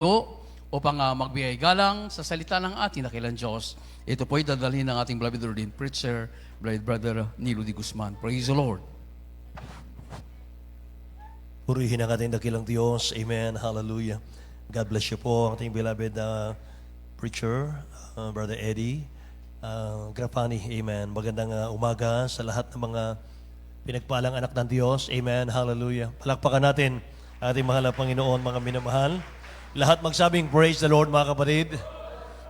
upang magbigay galang sa salita ng ating dakilang Diyos. Ito po ay dadalhin ng ating beloved ordained preacher, beloved brother Nilo D. Guzman. Praise the Lord. Purihin ang ating dakilang Diyos. Amen. Hallelujah. God bless you po, ang ating beloved preacher, Brother Eddie Grafani. Amen. Magandang umaga sa lahat ng mga pinagpalang anak ng Diyos. Amen. Hallelujah. Palakpakan natin ang ating mahal na Panginoon, mga minamahal. Lahat magsabing, praise the Lord, mga kapatid.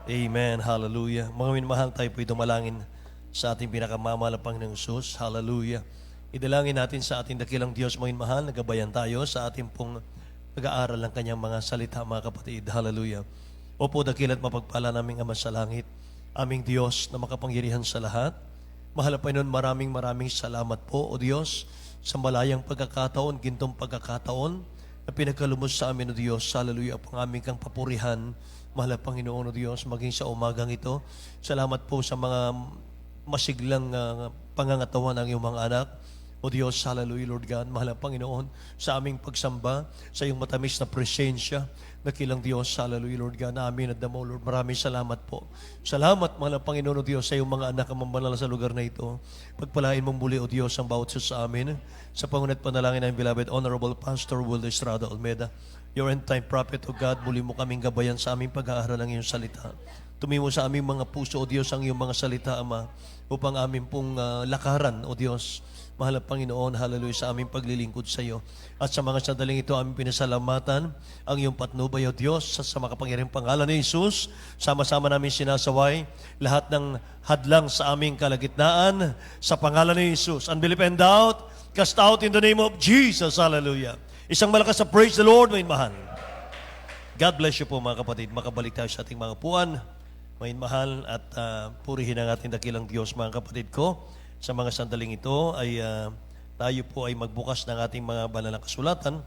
Amen. Hallelujah. Mga minamahal, tayo po'y dumalangin sa ating pinakamamahal na Panginoong Jesus. Hallelujah. Idalangin natin sa ating dakilang Diyos, mga minamahal, nagabayan tayo sa ating pong pag-aaral ng kanyang mga salita, mga kapatid. Hallelujah. Opo, dakil at mapagpala naming Ama sa langit, aming Diyos na makapangyarihan sa lahat. Mahal na Panginoon, maraming salamat po, O Diyos, sa malayang pagkakataon, gintong pagkakataon, na pinagkalumos sa amin, O Diyos. Hallelujah, ang aming kang papurihan, mahal na Panginoon, O Diyos, maging sa umagang ito. Salamat po sa mga masiglang pangangatawan ng iyong mga anak. O Diyos, hallelujah, Lord God, mahal na Panginoon, sa aming pagsamba, sa iyong matamis na presensya, nakilang Diyos, hallelujah, Lord God, na amin at damo, Lord. Maraming salamat po. Salamat, mahal na Panginoon, O Diyos, sa iyong mga anak ang mambanal sa lugar na ito. Pagpalain mong muli, O Diyos, ang bawat sa amin. Sa pangunat panalangin ng beloved Honorable Pastor Will Estrada Olmeda, your end-time prophet, O God, muli mo kaming gabayan sa aming pag-aaral ng iyong salita. Tumimo sa aming mga puso, O Diyos, ang iyong mga salita, Ama, upang aming pong lakaran, O Diyos, mahal na Panginoon, hallelujah, sa aming paglilingkod sa iyo. At sa mga sandaling ito, aming pinasalamatan ang iyong patnubay, O Diyos, sa makapangyarihang pangalan ni Jesus. Sama-sama namin sinasaway lahat ng hadlang sa aming kalagitnaan sa pangalan ni Jesus. Unbelief and doubt, cast out in the name of Jesus. Hallelujah. Isang malakas sa praise the Lord, may mahal. God bless you po, mga kapatid. Makabalik tayo sa ating mga upuan. May mahal at purihin ang ating dakilang Diyos, mga kapatid ko. Sa mga sandaling ito ay tayo po ay magbukas ng ating mga banal na kasulatan.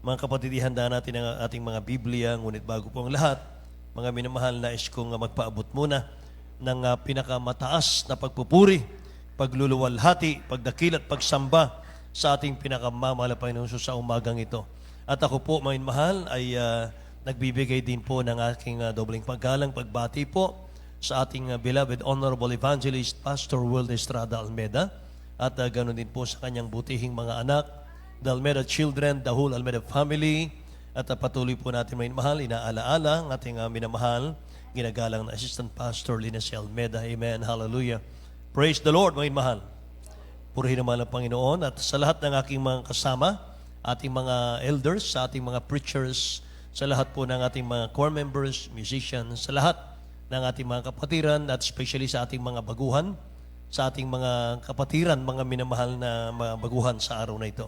Mga kapatid, ihanda natin ang ating mga Biblia, ngunit bago po ang lahat, mga minamahal, nais kong magpaabot muna ng pinakamataas na pagpupuri, pagluluwalhati, pagdakil at pagsamba sa ating pinakamamahal na Panginoon sa umagang ito. At ako po, mga minamahal, ay nagbibigay din po ng aking dobling paggalang, pagbati po sa ating beloved Honorable Evangelist Pastor Will Estrada Almeda, at ganoon din po sa kanyang butihing mga anak, the Almeda children, the whole Almeda family, at patuloy po natin may mahal, inaalaala ang ating minamahal, ginagalang na Assistant Pastor Linus Almeda. Amen. Hallelujah. Praise the Lord, mga mahal. Purihin naman ang Panginoon, at sa lahat ng aking mga kasama, ating mga elders, sa ating mga preachers, sa lahat po ng ating mga choir members, musicians, sa lahat ng ating mga kapatiran, at especially sa ating mga baguhan, sa ating mga kapatiran, mga minamahal na mga baguhan sa araw na ito.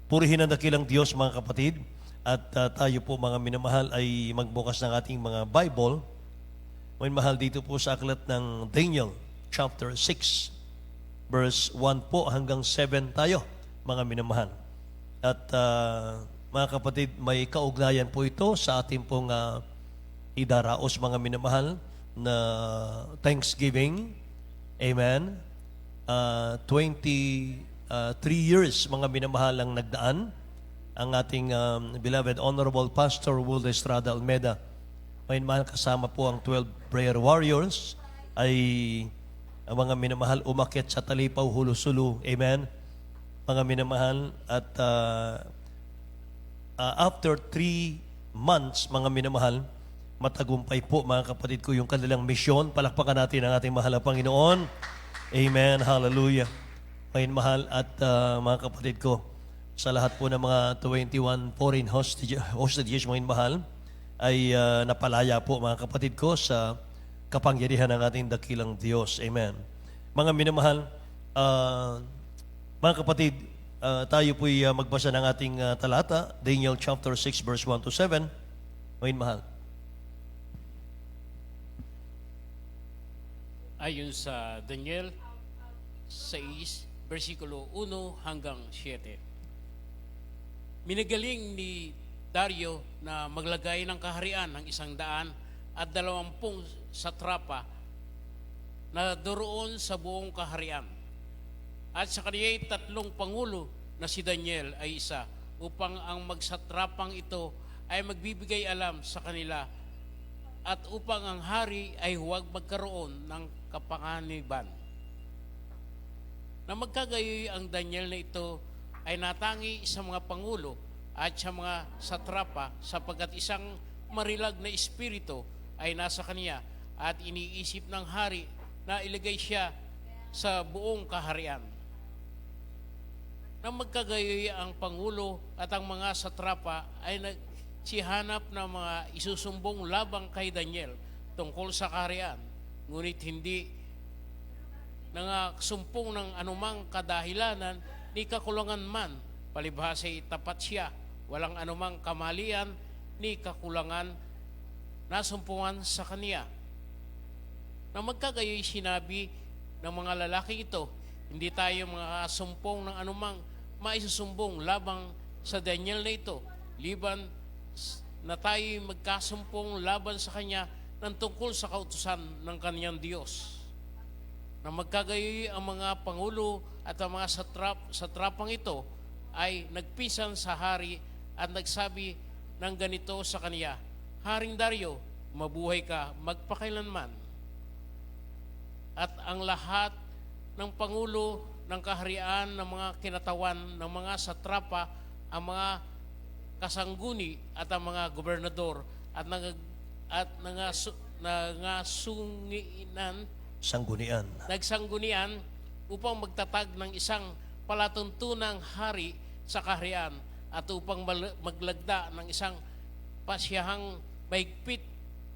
Purihin ang dakilang Diyos, mga kapatid, at tayo po, mga minamahal, ay magbukas ng ating mga Bible. May mahal dito po sa aklat ng Daniel, chapter 6, verse 1 po hanggang 7 tayo, mga minamahal. At mga kapatid, may kaugnayan po ito sa ating pong idaraos, mga minamahal, na Thanksgiving. Amen. 23 years, mga minamahal, ang nagdaan. Ang ating beloved Honorable Pastor Will Estrada Almeda, may minamahal, kasama po ang 12 prayer warriors, ay ang mga minamahal umakyat sa Talipaw, Hulusulu. Amen. Mga minamahal, at after 3 months, mga minamahal, matagumpay po, mga kapatid ko, yung kanilang misyon. Palakpakan natin ang ating mahal na Panginoon. Amen. Hallelujah. Ngayon, mahal, at mga kapatid ko, sa lahat po ng mga 21 foreign hostages, mga mahal, ay napalaya po, mga kapatid ko, sa kapangyarihan ng ating dakilang Diyos. Amen. Mga minamahal, mga kapatid, tayo po'y magbasa ng ating talata, Daniel chapter 6, verse 1 to 7. Ngayon, mahal. Ayon sa Daniel 6, versikulo 1 hanggang 7. Minagaling ni Dario na maglagay ng kaharian ng 120 satrapa na doroon sa buong kaharian. At sa kaniya'y 3 pangulo na si Daniel ay isa, upang ang magsatrapang ito ay magbibigay alam sa kanila at upang ang hari ay huwag magkaroon ng kapanganiban. Na magkagayoy ang Daniel na ito ay natangi sa mga pangulo at sa mga satrapa sapagkat isang marilag na espiritu ay nasa kaniya at iniisip ng hari na ilagay siya sa buong kaharian. Nang magkagayoy ang pangulo at ang mga satrapa ay nagsihanap ng mga isusumbong labang kay Daniel tungkol sa kaharian, ngunit hindi nangasumpong ng anumang kadahilanan ni kakulangan man, palibhasa'y tapat siya, walang anumang kamalian ni kakulangan na sumpungan sa kaniya. Nang magkagayoy sinabi ng mga lalaki ito, hindi tayo makasumpong ng anumang maisusumbong labang sa Daniel na ito, liban na tayo magkasumpong laban sa kanya ng tungkol sa kautusan ng kaniyang Diyos. Nang magkagayoy ang mga pangulo at ang mga satrapang ito ay nagpisan sa hari at nagsabi ng ganito sa kaniya, Haring Dario, mabuhay ka magpakailanman. At ang lahat ng pangulo ng kaharian, ng mga kinatawan, ng mga satrapa, ang mga kasangguni at ang mga gobernador at nagsanggunian upang magtatag ng isang palatuntunang hari sa kaharian at upang maglagda ng isang pasiyahang mahigpit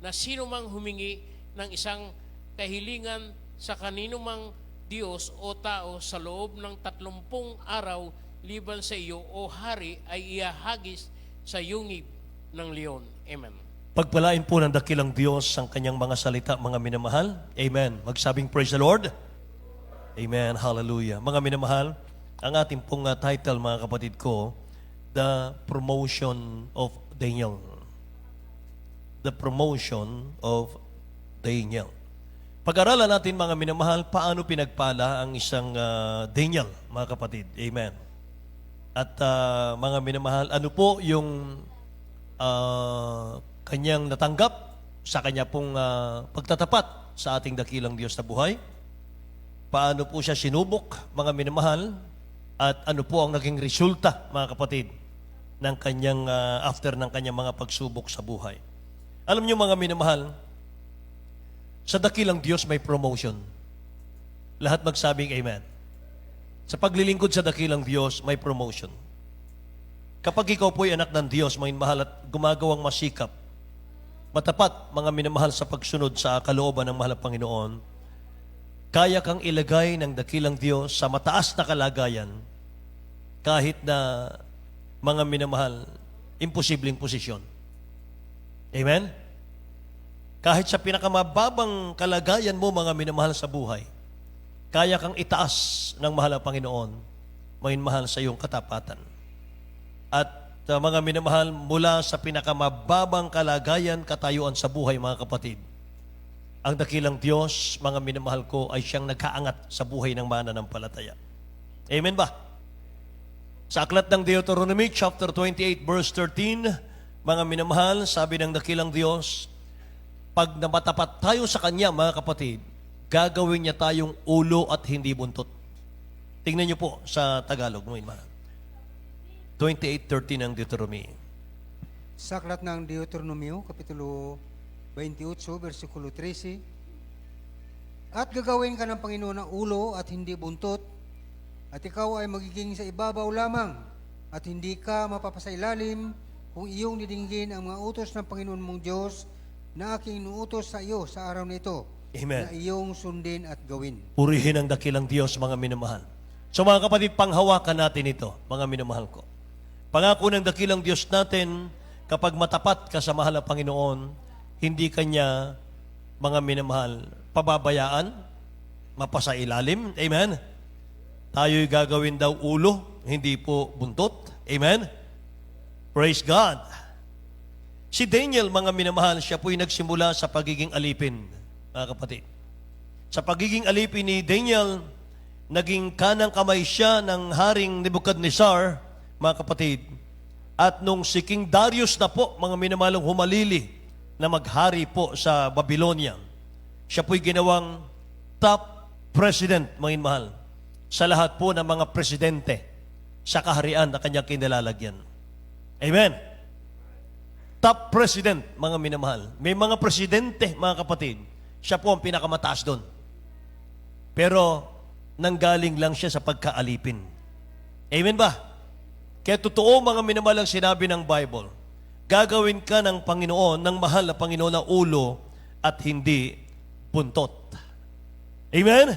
na sino mang humingi ng isang kahilingan sa kaninumang Diyos o tao sa loob ng 30 araw liban sa iyo o hari ay iahagis sa yungib ng leon. Amen. Pagpalain po ng dakilang Diyos ang kanyang mga salita, mga minamahal. Amen. Magsabing praise the Lord. Amen. Hallelujah. Mga minamahal, ang ating pong title, mga kapatid ko, The Promotion of Daniel. The Promotion of Daniel. Pag-aralan natin, mga minamahal, paano pinagpala ang isang Daniel, mga kapatid. Amen. At mga minamahal, ano po yung kanyang natanggap sa kanya pong pagtatapat sa ating dakilang Diyos na buhay? Paano po siya sinubok, mga minamahal? At ano po ang naging resulta, mga kapatid, ng kanyang, after ng kanyang mga pagsubok sa buhay? Alam niyo, mga minamahal, sa dakilang Diyos may promotion. Lahat magsabing amen. Sa paglilingkod sa dakilang Diyos, may promotion. Kapag ikaw po'y anak ng Diyos, may mahal at gumagawang masikap, matapat, mga minamahal, sa pagsunod sa kalooban ng mahal na Panginoon, kaya kang ilagay ng dakilang Diyos sa mataas na kalagayan kahit na, mga minamahal, imposibleng posisyon. Amen? Kahit sa pinakamababang kalagayan mo, mga minamahal, sa buhay, kaya kang itaas ng mahal na Panginoon, may mahal sa iyong katapatan. At mga minamahal, mula sa pinakamababang kalagayan, katayuan sa buhay, mga kapatid, ang dakilang Diyos, mga minamahal ko, ay siyang nagkaangat sa buhay ng mananampalataya. Amen ba? Sa aklat ng Deuteronomy, chapter 28, verse 13, mga minamahal, sabi ng dakilang Diyos, pag namatapat tayo sa Kanya, mga kapatid, gagawin niya tayong ulo at hindi buntot. Tingnan niyo po sa Tagalog, mga minamahal. 28:13 ng Deuteronomy. Sa aklat ng Deuteronomio, Kapitulo 28, versikulo 13, At gagawin ka ng Panginoon ng ulo at hindi buntot, at ikaw ay magiging sa ibabaw lamang, at hindi ka mapapasailalim kung iyong didinggin ang mga utos ng Panginoon mong Diyos na aking inuutos sa iyo sa araw na ito, Amen. na iyong sundin at gawin. Purihin ang dakilang Diyos, mga minamahal. So mga kapatid, panghawakan natin ito, mga minamahal ko. Pangako ng dakilang Diyos natin, kapag matapat ka sa mahal na Panginoon, hindi Kanya, mga minamahal, pababayaan, mapasailalim. Amen? Tayo'y gagawin daw ulo, hindi po buntot. Amen? Praise God. Si Daniel, mga minamahal, siya po'y nagsimula sa pagiging alipin, mga kapatid. Sa pagiging alipin ni Daniel, naging kanang kamay siya ng Haring Nebuchadnezzar, mga kapatid, At nung si King Darius na po, mga minamalong humalili na maghari po sa Babylonia, siya po'y ginawang top president, mga mahal, sa lahat po ng mga presidente sa kaharian na kanyang kinilalagyan. Amen. Top president, mga minamahal. May mga presidente, mga kapatid, siya po ang pinakamataas doon. Pero, nanggaling lang siya sa pagkaalipin. Amen ba? Kaya totoo, mga minamahal, ang sinabi ng Bible, gagawin ka ng Panginoon, ng mahal na Panginoon na ulo at hindi buntot. Amen?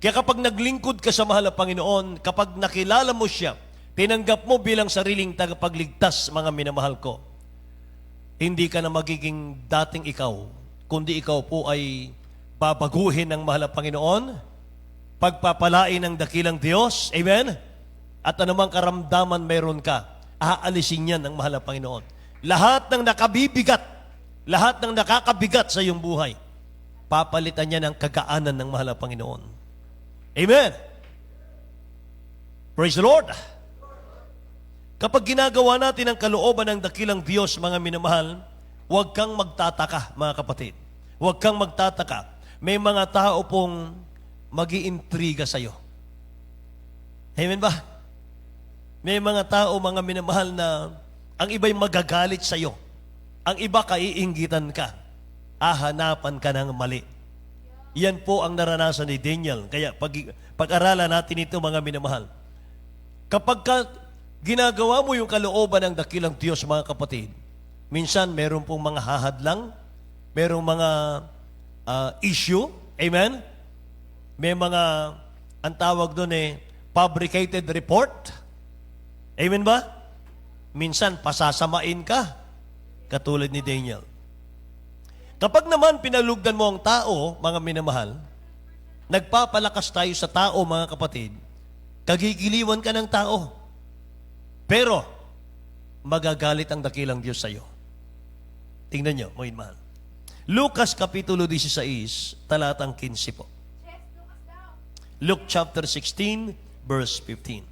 Kaya kapag naglingkod ka sa mahal na Panginoon, kapag nakilala mo siya, tinanggap mo bilang sariling tagapagligtas, mga minamahal ko, hindi ka na magiging dating ikaw, kundi ikaw po ay babaguhin ng mahal na Panginoon, pagpapalain ng dakilang Diyos, amen? At anumang karamdaman meron ka, aalisin yan ng mahal na Panginoon. Lahat ng nakabibigat, lahat ng nakakabigat sa iyong buhay, papalitan niya ng kagaanan ng mahal na Panginoon. Amen. Praise the Lord. Kapag ginagawa natin ang kalooban ng dakilang Diyos, mga minamahal, huwag kang magtataka, mga kapatid. Huwag kang magtataka. May mga tao pong mag-iintriga sa'yo. Amen ba? May mga tao, mga minamahal, na ang iba'y magagalit sa'yo. Ang iba kaiinggitan ka. Hahanapan ka ng mali. Yan po ang naranasan ni Daniel. Kaya pag-aralan natin ito, mga minamahal. Kapag ginagawa mo yung kalooban ng dakilang Diyos, mga kapatid, minsan meron pong mga hahadlang, merong mga issue, amen? May mga, ang tawag doon fabricated report, amen ba? Minsan pasasamain ka, katulad ni Daniel. Kapag naman pinalugdan mo ang tao, mga minamahal, nagpapalakas tayo sa tao, mga kapatid, kagigiliwan ka ng tao. Pero, magagalit ang dakilang Diyos sa iyo. Tingnan nyo, mga mahal. Lucas Kapitulo 16, talatang 15 po. Luke chapter 16, verse 15.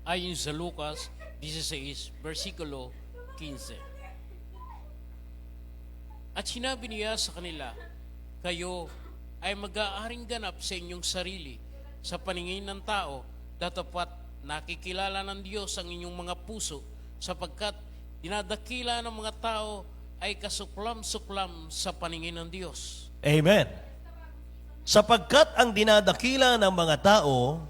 Ayon sa Lucas 16, versikulo 15. At sinabi niya sa kanila, kayo ay mag-aaring ganap sa inyong sarili sa paningin ng tao, datapat nakikilala ng Diyos ang inyong mga puso, sapagkat dinadakila ng mga tao ay kasuklam-suklam sa paningin ng Diyos. Amen. Sapagkat ang dinadakila ng mga tao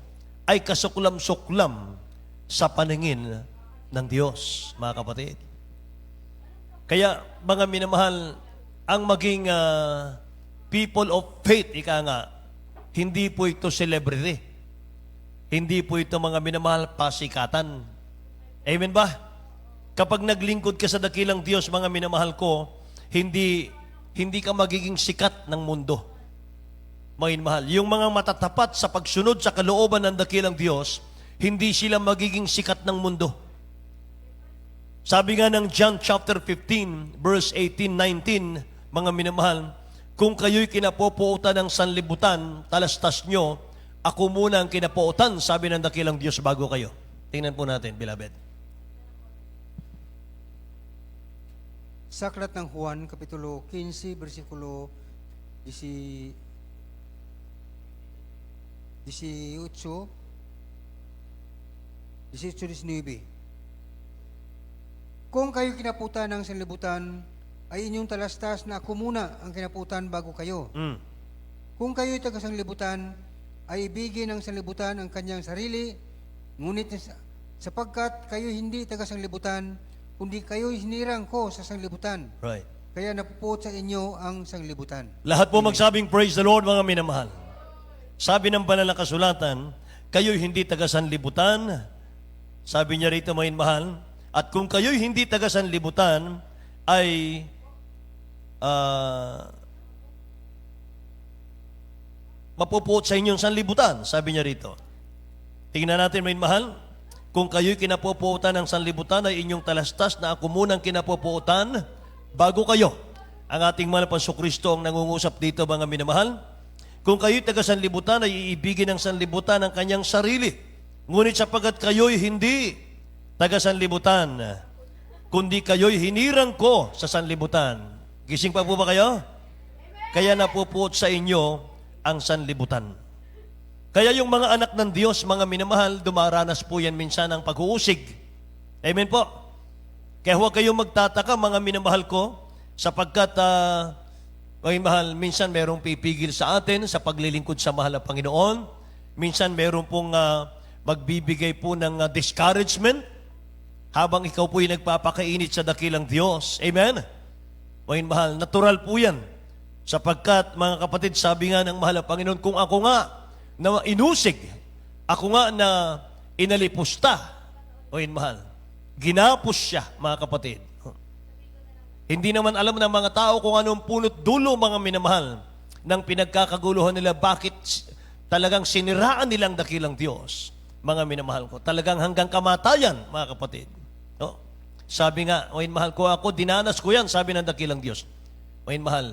ay kasuklam-suklam sa paningin ng Diyos, mga kapatid. Kaya, mga minamahal, ang maging people of faith, ika nga, hindi po ito celebrity. Hindi po ito, mga minamahal, pasikatan. Amen ba? Kapag naglingkod ka sa dakilang Diyos, mga minamahal ko, hindi ka magiging sikat ng mundo. Mga minamahal, yung mga matatapat sa pagsunod sa kalooban ng dakilang Diyos, hindi sila magiging sikat ng mundo. Sabi nga ng John chapter 15, verse 18-19, mga minamahal, kung kayo'y kinapopuutan ng sanlibutan, talastas nyo, ako muna ang kinapuutan, sabi ng dakilang Diyos bago kayo. Tingnan po natin, beloved. Sa aklat ng Juan, Kapitulo 15, versikulo 18, 19. Kung kayo kinaputan ng sanlibutan, ay inyong talastas na ako muna ang kinaputan bago kayo. Kung kayo'y taga-sanlibutan, ay ibigin ng sanlibutan ang kanyang sarili, ngunit sapagkat kayo hindi taga-sanlibutan, kundi kayo'y hinirang ko sa sanlibutan. Right. Kaya napupuot sa inyo ang sanlibutan. Lahat po magsabing praise the Lord, mga minamahal. Sabi ng banal na kasulatan, kayo'y hindi taga-sanlibutan, sabi niya rito, mga minamahal, at kung kayo'y hindi taga-sanlibutan, ay mapupuot sa inyong sanlibutan, sabi niya rito. Tingnan natin, mga mahal, kung kayo'y kinapupuutan ng sanlibutan, ay inyong talastas na ako munang kinapupuutan bago kayo. Ang ating mahal na Kristo ang nangungusap dito, mga minamahal. Kung kayo'y taga-sanlibutan, ay iibigin ng sanlibutan ang kanyang sarili. Ngunit sapagkat kayo'y hindi taga sanlibutan, kundi kayo'y hinirang ko sa sanlibutan. Gising pa po ba kayo? Kaya napupuot sa inyo ang sanlibutan. Kaya yung mga anak ng Diyos, mga minamahal, dumaranas po yan minsan ng pag-uusig. Amen po. Kaya huwag kayong magtataka, mga minamahal ko, sapagkat, mga mahal, minsan merong pipigil sa atin sa paglilingkod sa mahal na Panginoon. Minsan merong pong magbibigay po ng discouragement habang ikaw po'y nagpapakainit sa dakilang Diyos. Amen? Mga mahal, natural po yan. Sapagkat, mga kapatid, sabi nga ng mahal na Panginoon, kung ako nga na inusig, ako nga na inalipusta, mga mahal, ginapos siya, mga kapatid. Hindi naman alam ng mga tao kung anong punot dulo, mga minamahal, ng pinagkakaguluhan nila, bakit talagang siniraan nilang dakilang Diyos, mga minamahal ko. Talagang hanggang kamatayan, mga kapatid. No? Sabi nga, mga mahal ko, ako, dinanas ko yan, sabi ng dakilang Diyos. Mga mahal,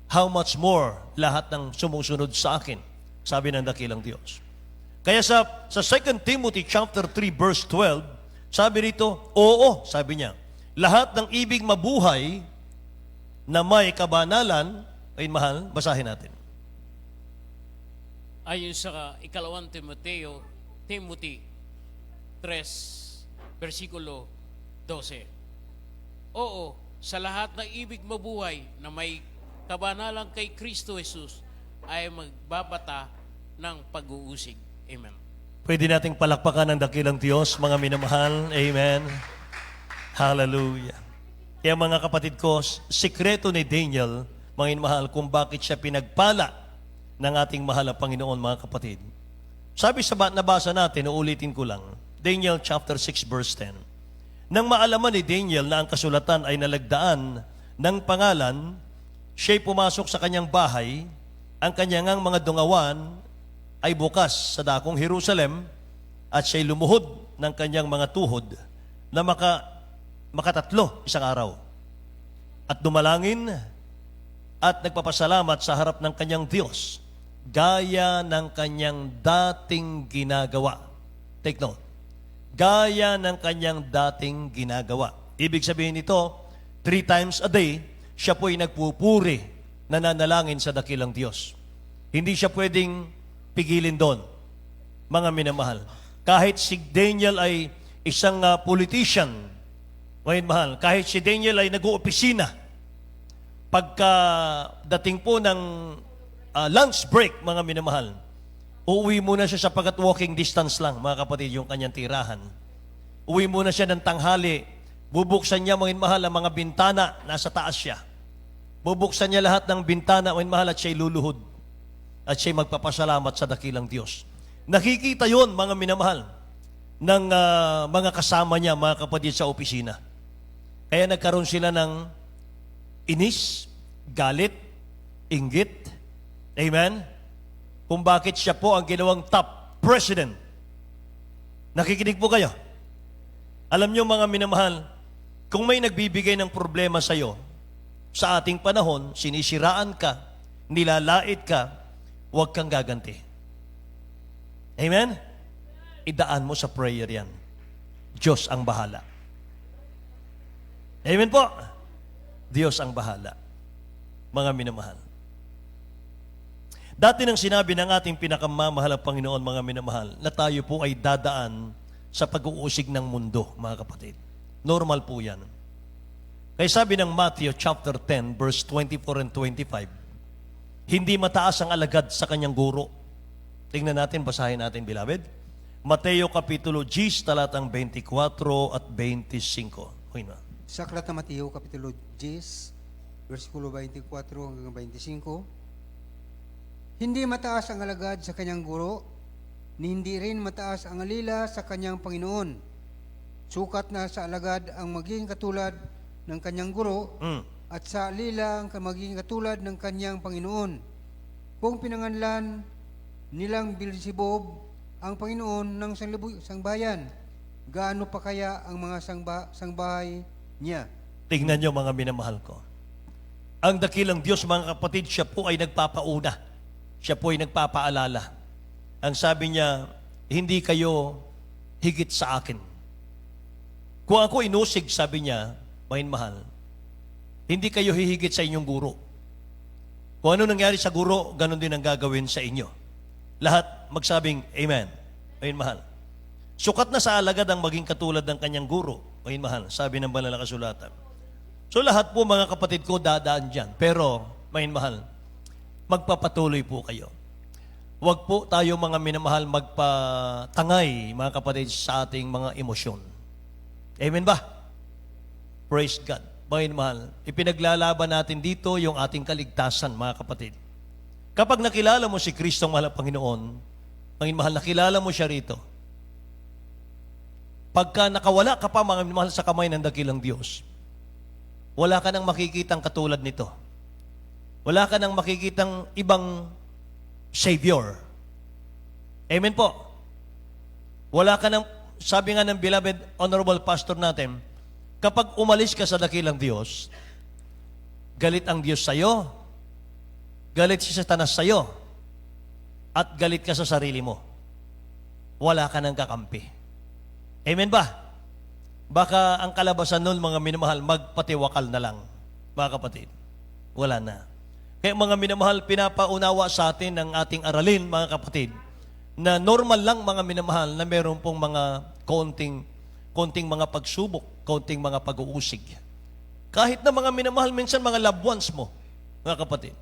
how much more lahat ng sumusunod sa akin, sabi ng dakilang Diyos. Kaya sa 2 Timothy chapter 3 verse 12, sabi rito, oo, sabi niya, lahat ng ibig mabuhay na may kabanalan, ay mahal, basahin natin. Ayon sa ikalawang Timothy 3, versikulo 12. Oo, sa lahat ng ibig mabuhay na may kabanalan kay Kristo Jesus ay magbabata ng pag-uusig. Amen. Pwede nating palakpakan ng dakilang Diyos, mga minamahal. Amen. Hallelujah. Kaya mga kapatid ko, sikreto ni Daniel, mga minamahal, kung bakit siya pinagpala ng ating mahal na Panginoon, mga kapatid. Sabi sa nabasa natin, uulitin ko lang, Daniel chapter 6 verse 10. Nang maalaman ni Daniel na ang kasulatan ay nalagdaan ng pangalan, siya'y pumasok sa kanyang bahay, ang kanyang mga dungawan ay bukas sa dakong Jerusalem, at siya'y lumuhod ng kanyang mga tuhod na makatatlo isang araw. At dumalangin at nagpapasalamat sa harap ng kanyang Diyos, gaya ng kanyang dating ginagawa. Take note. Gaya ng kanyang dating ginagawa. Ibig sabihin nito, 3 times a day, siya po'y nagpupuri, nananalangin sa dakilang Diyos. Hindi siya pwedeng pigilin doon, mga minamahal. Kahit si Daniel ay isang politician, mga minamahal, kahit si Daniel ay nag-uopisina, pagka dating po ng lunch break, mga minamahal, uuwi muna siya sapagat walking distance lang, mga kapatid, yung kanyang tirahan. Uwi muna siya ng tanghali, bubuksan niya, mga minamahal, ang mga bintana, nasa taas siya. Bubuksan niya lahat ng bintana, mga minamahal, at siya'y luluhod. At siya'y magpapasalamat sa dakilang Diyos. Nakikita yon, mga minamahal, ng mga kasama niya, mga kapatid, sa opisina. Kaya nagkaroon sila ng inis, galit, inggit. Amen? Kung bakit siya po ang ginawang top president. Nakikinig po kayo? Alam niyo, mga minamahal, kung may nagbibigay ng problema sa iyo, sa ating panahon, sinisiraan ka, nilalait ka, huwag kang gaganti. Amen? Idaan mo sa prayer yan. Diyos ang bahala. Amen po? Diyos ang bahala. Mga minamahal. Dati nang sinabi ng ating pinakamamahal na Panginoon, mga minamahal, na tayo po ay dadaan sa pag-uusig ng mundo, mga kapatid. Normal po yan. Kaya sabi ng Matthew chapter 10, verse 24 and 25, hindi mataas ang alagad sa kanyang guro. Tingnan natin, basahin natin, beloved. Mateo kapitulo 10, talatang 24 at 25. Huwag na. Sa aklat na Mateo, Kapitulo 10, versikulo 24 hanggang 25, hindi mataas ang alagad sa kanyang guro, ni hindi rin mataas ang alila sa kanyang Panginoon. Sukat na sa alagad ang maging katulad ng kanyang guro, at sa alila ang maging katulad ng kanyang Panginoon. Kung pinanganlan nilang Beelzebub ang Panginoon ng sangbayan, gaano pa kaya ang mga sangbahay niya? Tingnan nyo, mga minamahal ko. Ang dakilang Diyos, mga kapatid, siya po ay nagpapauna. Siya po ay nagpapaalala. Ang sabi niya, hindi kayo higit sa akin. Kung ako inusig, sabi niya, mahal, hindi kayo hihigit sa inyong guro. Kung ano nangyari sa guro, ganun din ang gagawin sa inyo. Lahat magsabing, Amen. Mahal. Sukat na sa alagad ang maging katulad ng kanyang guro. Mahal, sabi ng banal na kasulatan. So lahat po mga kapatid ko dadaan dyan. Pero, mahal, magpapatuloy po kayo. Huwag po tayo mga minamahal magpatangay, mga kapatid, sa ating mga emosyon. Amen ba? Praise God. Mahal, ipinaglalaban natin dito yung ating kaligtasan, mga kapatid. Kapag nakilala mo si Kristo, mahal na Panginoon, mahal, nakilala mo siya rito. Pagka nakawala ka pa, mga mahal, sa kamay ng dakilang Diyos, wala ka nang makikitang katulad nito. Wala ka nang makikitang ibang Savior. Amen po. Wala ka nang, sabi nga ng beloved honorable pastor natin, kapag umalis ka sa dakilang Diyos, galit ang Diyos sa'yo, galit si Satanas sa'yo, at galit ka sa sarili mo. Wala ka nang kakampi. Amen ba? Baka ang kalabasan nun, mga minamahal, magpatiwakal na lang, mga kapatid. Wala na. Kaya mga minamahal, pinapaunawa sa atin ng ating aralin, mga kapatid, na normal lang, mga minamahal, na meron pong mga konting mga pagsubok, konting mga pag-uusig. Kahit na mga minamahal, minsan mga loved ones mo, mga kapatid.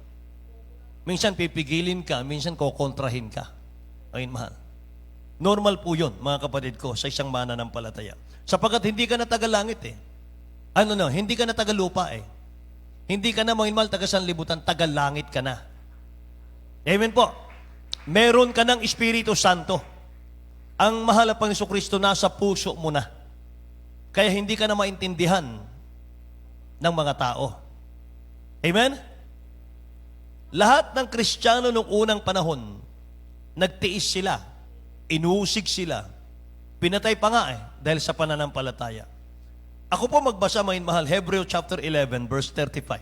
Minsan pipigilin ka, minsan kokontrahin ka. Ayun, mahal. Normal po yun, mga kapatid ko, sa isang mananampalataya. Sapagkat hindi ka na taga-langit eh. Hindi ka na taga-lupa eh. Hindi ka na, mga mahal, taga-sanlibutan, taga-langit ka na. Amen po. Meron ka ng Espiritu Santo. Ang mahal na Panginoon Kristo nasa puso mo na. Kaya hindi ka na maintindihan ng mga tao. Amen? Lahat ng Kristiyano noong unang panahon, nagtiis sila, inusig sila, pinatay pa nga dahil sa pananampalataya. Ako po magbasa, mga mahal, Hebrew chapter 11, verse 35.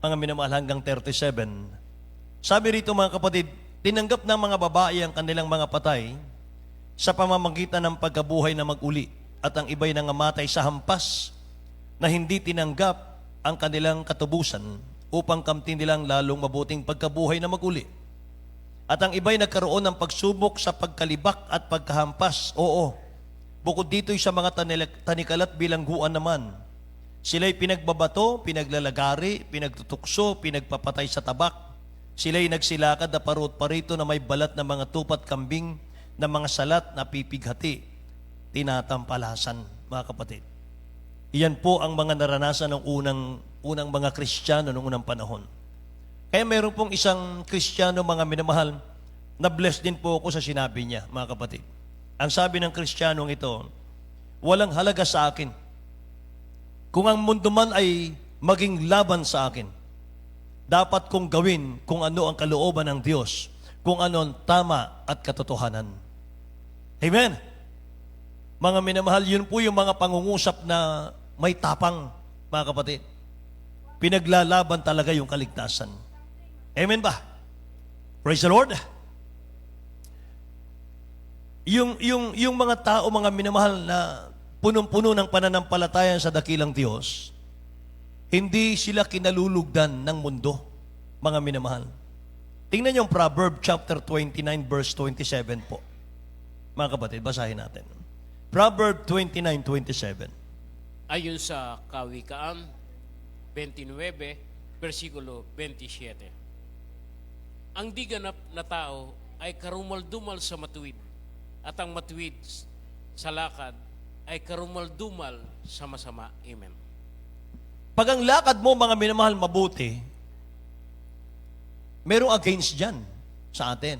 Mga minamahal hanggang 37. Sabi rito, mga kapatid, tinanggap ng mga babae ang kanilang mga patay sa pamamagitan ng pagkabuhay na mag-uli, at ang iba'y nangamatay sa hampas na hindi tinanggap ang kanilang katubusan upang kamtin nilang lalong mabuting pagkabuhay na mag-uli. At ang iba'y nagkaroon ng pagsubok sa pagkalibak at pagkahampas. Oo, bukod dito'y sa mga tanikalat bilangguan naman. Sila'y pinagbabato, pinaglalagari, pinagtutukso, pinagpapatay sa tabak. Sila'y nagsilakad na parut-parito na may balat na mga tupat kambing na mga salat na pipighati, tinatampalasan, mga kapatid. Iyan po ang mga naranasan ng unang mga Kristiyano noong unang panahon. Kaya mayroon pong isang Kristiyano, mga minamahal, na blessed din po ako sa sinabi niya, mga kapatid. Ang sabi ng Kristiyanong ito, walang halaga sa akin kung ang mundo man ay maging laban sa akin. Dapat kong gawin kung ano ang kalooban ng Diyos, kung ano ang tama at katotohanan. Amen? Mga minamahal, yun po yung mga pangungusap na may tapang, mga kapatid. Pinaglalaban talaga yung kaligtasan. Amen ba? Praise the Lord. Yung mga tao, mga minamahal, na punong-puno ng pananampalataya sa dakilang Diyos, hindi sila kinalulugdan ng mundo, mga minamahal. Tingnan yung Proverb chapter 29, verse 27 po. Mga kapatid, basahin natin. Proverb 29:27. Ayon sa Kawikaan 29, versikulo 27. Ang di ganap na tao ay karumal-dumal sa matuwid, at ang matuwid sa lakad ay karumal-dumal sa masama. Amen. Pag ang lakad mo, mga minamahal, mabuti, merong against dyan sa atin.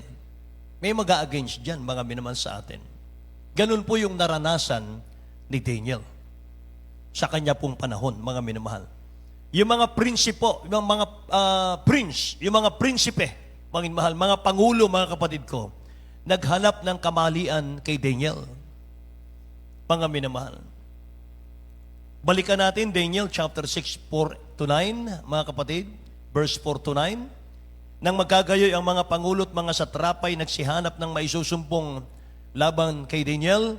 May mag-a-against dyan, mga minamahal, sa atin. Ganun po yung naranasan ni Daniel sa kanya pong panahon, mga minamahal. Yung mga prinsipo, yung mga prince, yung mga prinsipe, mga minamahal, mga pangulo, mga kapatid ko, naghanap ng kamalian kay Daniel, mga minamahal. Balikan natin Daniel chapter 6, 4-9, mga kapatid, verse 4-9. Nang magkagayoy ang mga pangulo't mga satrapay nagsihanap ng maisusumpong laban kay Daniel,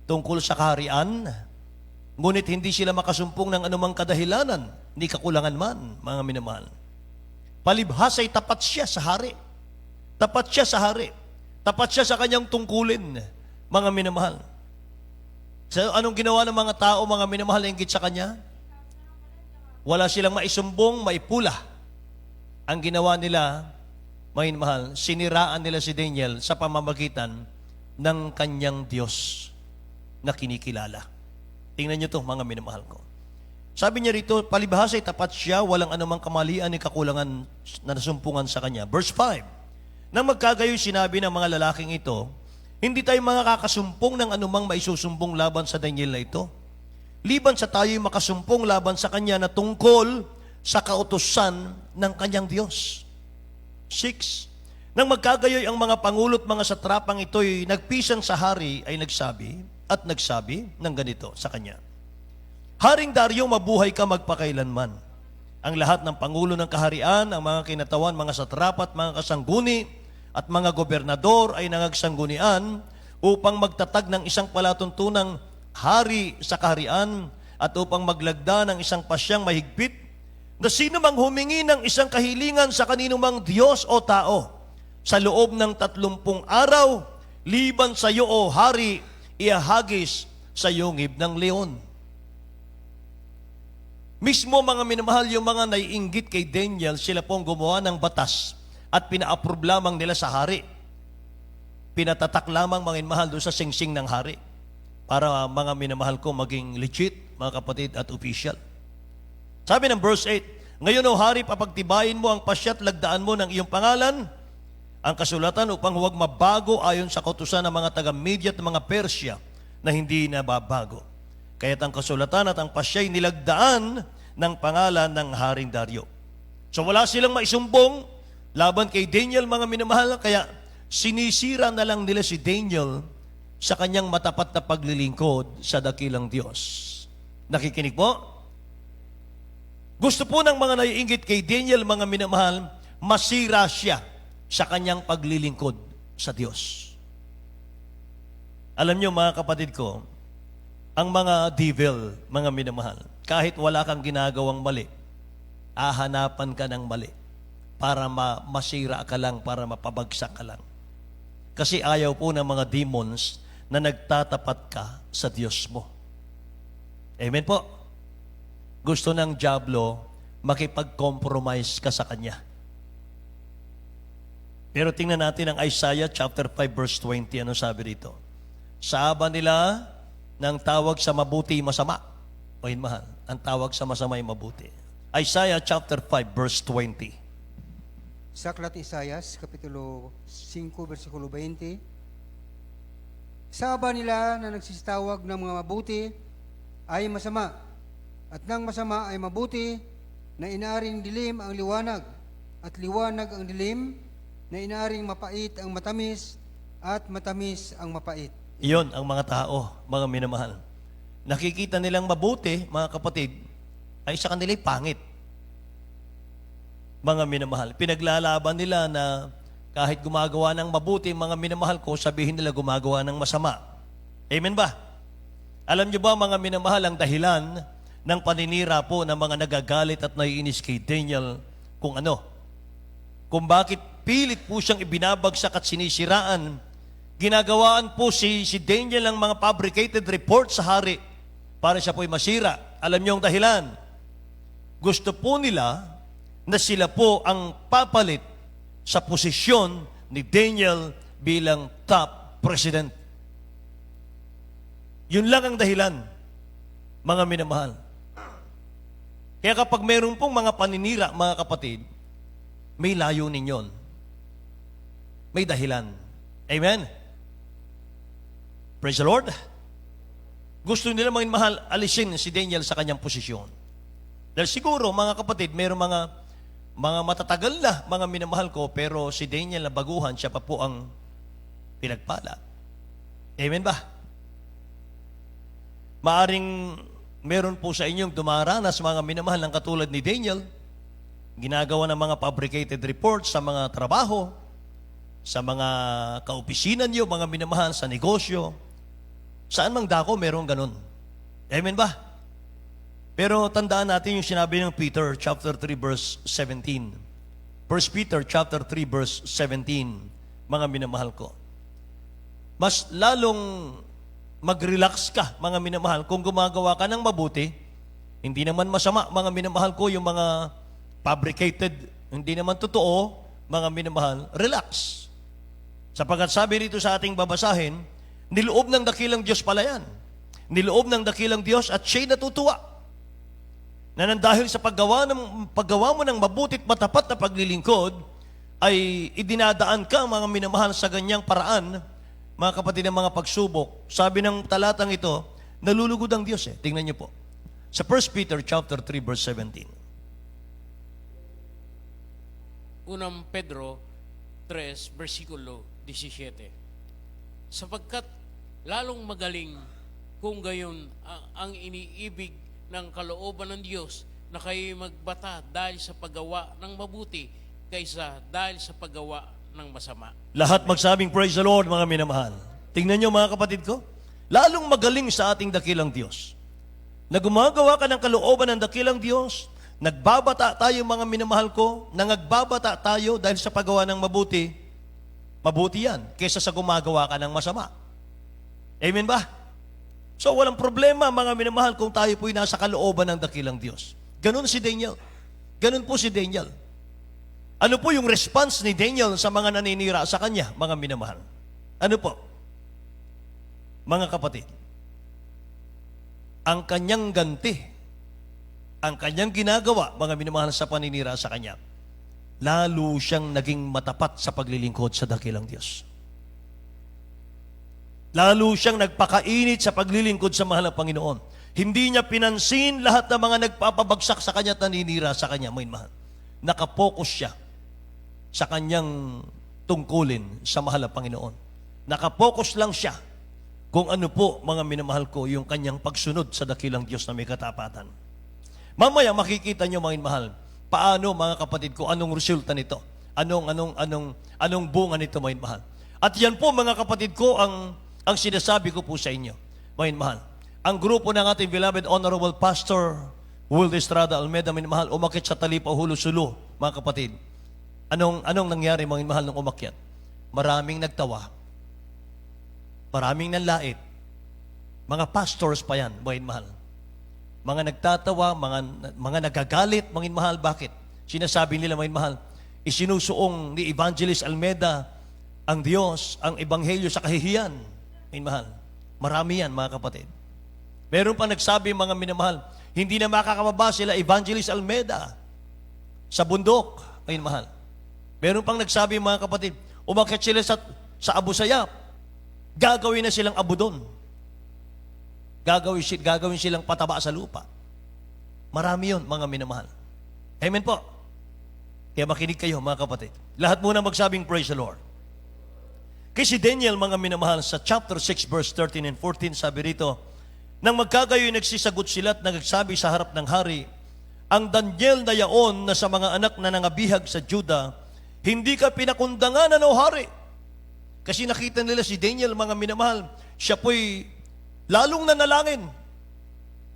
tungkol sa kaharian, ngunit hindi sila makasumpong ng anumang kadahilanan, ni kakulangan man, mga minamahal. Palibhas ay tapat siya sa hari. Tapat siya sa hari. Tapat siya sa kanyang tungkulin, mga minamahal. So, anong ginawa ng mga tao, mga minamahal, na inggit sa kanya? Wala silang maisumbong, maipula. Ang ginawa nila, mga minamahal, siniraan nila si Daniel sa pamamagitan ng kanyang Diyos na kinikilala. Tingnan niyo to, mga minamahal ko. Sabi niya rito, palibhas ay tapat siya, walang anumang kamalian ni kakulangan na nasumpungan sa kanya. Verse 5, nang magkagayoy sinabi ng mga lalaking ito, hindi tayo makakasumpong ng anumang maisusumbong laban sa Daniel na ito. Liban sa tayo'y makasumpong laban sa kanya na tungkol sa kautusan ng kanyang Diyos. 6, nang magkagayoy ang mga pangulo't mga satrapang ito'y nagpisan sa hari ay nagsabi ng ganito sa kanya, Haring Dario, mabuhay ka magpakailanman. Ang lahat ng pangulo ng kaharian, ang mga kinatawan, mga satrapat, mga kasangguni, at mga gobernador ay nangagsangunian upang magtatag ng isang palatuntunang hari sa kaharian at upang maglagda ng isang pasyang mahigpit na sino mang humingi ng isang kahilingan sa kaninumang Diyos o tao sa loob ng 30 araw, liban sa iyo o hari, iahagis sa yungib ng leon. Mismo mga minamahal, yung mga naiinggit kay Daniel, sila pong gumawa ng batas at pina-approve lamang nila sa hari. Pinatatak lamang mga minamahal doon sa singsing ng hari para mga minamahal ko maging legit, mga kapatid, at official. Sabi ng verse 8, ngayon o hari, papagtibayin mo ang pasya't lagdaan mo ng iyong pangalan, ang kasulatan upang huwag mabago ayon sa kautusan ng mga taga-Media at mga Persya na hindi nababago. Kaya't ang kasulatan at ang pasya'y nilagdaan ng pangalan ng Haring Dario. So wala silang maisumbong laban kay Daniel, mga minamahal, kaya sinisira na lang nila si Daniel sa kanyang matapat na paglilingkod sa dakilang Diyos. Nakikinig po? Gusto po ng mga naiinggit kay Daniel, mga minamahal, masira siya sa kanyang paglilingkod sa Diyos. Alam niyo, mga kapatid ko, ang mga devil, mga minamahal, kahit wala kang ginagawang mali, ahanapan ka ng mali para masira ka lang, para mapabagsak ka lang. Kasi ayaw po ng mga demons na nagtatapat ka sa Diyos mo. Amen po? Gusto ng diablo makipag-compromise ka sa kanya. Pero tingnan natin ang Isaiah chapter 5 verse 20. Ano sabi rito? Saaba nila ng tawag sa mabuti masama. O mahal, ang tawag sa masama ay mabuti. Isaiah chapter 5 verse 20. Sa aklat Isayas, kapitulo 5, versikulo 20, Saba nila na nagsisitawag ng mga mabuti ay masama, at ng masama ay mabuti, na inaaring dilim ang liwanag, at liwanag ang dilim, na inaaring mapait ang matamis, at matamis ang mapait. Iyon ang mga tao, mga minamahal. Nakikita nilang mabuti, mga kapatid, ay sa kanila'y pangit. Mga minamahal. Pinaglalaban nila na kahit gumagawa ng mabuti, mga minamahal ko, sabihin nila gumagawa ng masama. Amen ba? Alam niyo ba, mga minamahal, ang dahilan ng paninira po ng mga nagagalit at naiinis kay Daniel kung ano? Kung bakit pilit po siyang ibinabagsak at sinisiraan, ginagawaan po si Daniel ng mga fabricated report sa hari para siya po'y masira. Alam niyo ang dahilan? Gusto po nila na sila po ang papalit sa posisyon ni Daniel bilang top president. Yun lang ang dahilan, mga minamahal. Kaya kapag meron pong mga paninira, mga kapatid, may layunin yun. May dahilan. Amen? Praise the Lord. Gusto nila, mga mahal, alisin si Daniel sa kanyang posisyon. Dahil siguro, mga kapatid, meron mga matatagal na mga minamahal ko, pero si Daniel na baguhan, siya pa po ang pinagpala. Amen ba? Maaring meron po sa inyong dumaranas, mga minamahal, ng katulad ni Daniel, ginagawa ng mga fabricated reports sa mga trabaho, sa mga kaopisina niyo, mga minamahal, sa negosyo, Saan mang dako, merong ganun. Amen ba? Pero tandaan natin yung sinabi ng Peter, chapter 3, verse 17. 1 Peter, chapter 3, verse 17. Mga minamahal ko. Mas lalong mag-relax ka, mga minamahal, kung gumagawa ka ng mabuti. Hindi naman masama, mga minamahal ko, yung mga fabricated, hindi naman totoo, mga minamahal, relax. Sapagkat sabi rito sa ating babasahin, niloob ng dakilang Diyos pala yan. Niloob ng dakilang Diyos at siya'y natutuwa. Na nang dahil sa paggawa mo ng mabutit matapat na paglilingkod, ay idinadaan ka, mga minamahal, sa ganyang paraan, mga kapatid ng mga pagsubok. Sabi ng talatang ito, nalulugod ang Diyos eh. Tingnan niyo po. Sa 1 Peter chapter 3, verse 17. Unang Pedro 3, versikulo 17. Sapagkat lalong magaling kung gayon ang iniibig ng kalooban ng Diyos na kayo magbata dahil sa paggawa ng mabuti kaysa dahil sa paggawa ng masama. Lahat magsabing praise the Lord, mga minamahal. Tingnan niyo, mga kapatid ko, lalong magaling sa ating dakilang Diyos. Na gumagawa ka ng kalooban ng dakilang Diyos, nagbabata tayo, mga minamahal ko, nagbabata tayo dahil sa paggawa ng mabuti, mabuti yan, kaysa sa gumagawa ka ng masama. Amen ba? So walang problema, mga minamahal, kung tayo po'y nasa kalooban ng dakilang Diyos. Ganun si Daniel. Ganun po si Daniel. Ano po yung response ni Daniel sa mga naninira sa kanya, mga minamahal? Ano po? Mga kapatid, ang kanyang ganti, ang kanyang ginagawa, mga minamahal, sa paninira sa kanya, lalo siyang naging matapat sa paglilingkod sa dakilang Diyos. Lalo siyang nagpakainit sa paglilingkod sa mahal na Panginoon. Hindi niya pinansin lahat ng mga nagpapabagsak sa kanya at naninira sa kanya, mga minamahal. Nakapokus siya sa kanyang tungkulin sa mahal na Panginoon. Nakapokus lang siya kung ano po, mga minamahal ko, yung kanyang pagsunod sa dakilang Diyos na may katapatan. Mamaya makikita nyo, mga minamahal, paano, mga kapatid ko, anong resulta nito? Anong bunga nito, mga minamahal? At yan po, mga kapatid ko, ang sinasabi ko po sa inyo, mga minamahal. Ang grupo ng ating beloved Honorable Pastor Will Estrada Almeida, mga minamahal, umakyat sa Talipa, Hulusulo, mga kapatid. Anong nangyari, mga minamahal, nung umakyat? Maraming nagtawa. Maraming nanlait. Mga pastors pa yan, mga minamahal. Mga nagtatawa, mga nagagalit, mga minamahal. Bakit? Sinasabi nila, mga minamahal, isinusuong ni Evangelist Almeida ang Diyos, ang Ebanghelyo sa kahihiyan. Mga minamahal. Marami yan, mga kapatid. Meron pa nagsabi, mga minamahal, hindi na makakababa sila Evangelist Almeida sa bundok, mga minamahal. Meron pang nagsabi, mga kapatid, umakyat sila sa Abu Sayyaf. Gagawin na silang abo doon. Gagawin silang pataba sa lupa. Marami yun, mga minamahal. Amen po. Kaya makinig kayo, mga kapatid. Lahat muna magsabing praise the Lord. Kasi Daniel, mga minamahal, sa chapter 6, verse 13 and 14, sabi rito, nang magkagayoy nagsisagot sila at nagsabi sa harap ng hari, ang Daniel na yaon na sa mga anak na nangabihag sa Juda, hindi ka pinakundanganan o hari. Kasi nakita nila si Daniel, mga minamahal, siya po'y lalong nanalangin.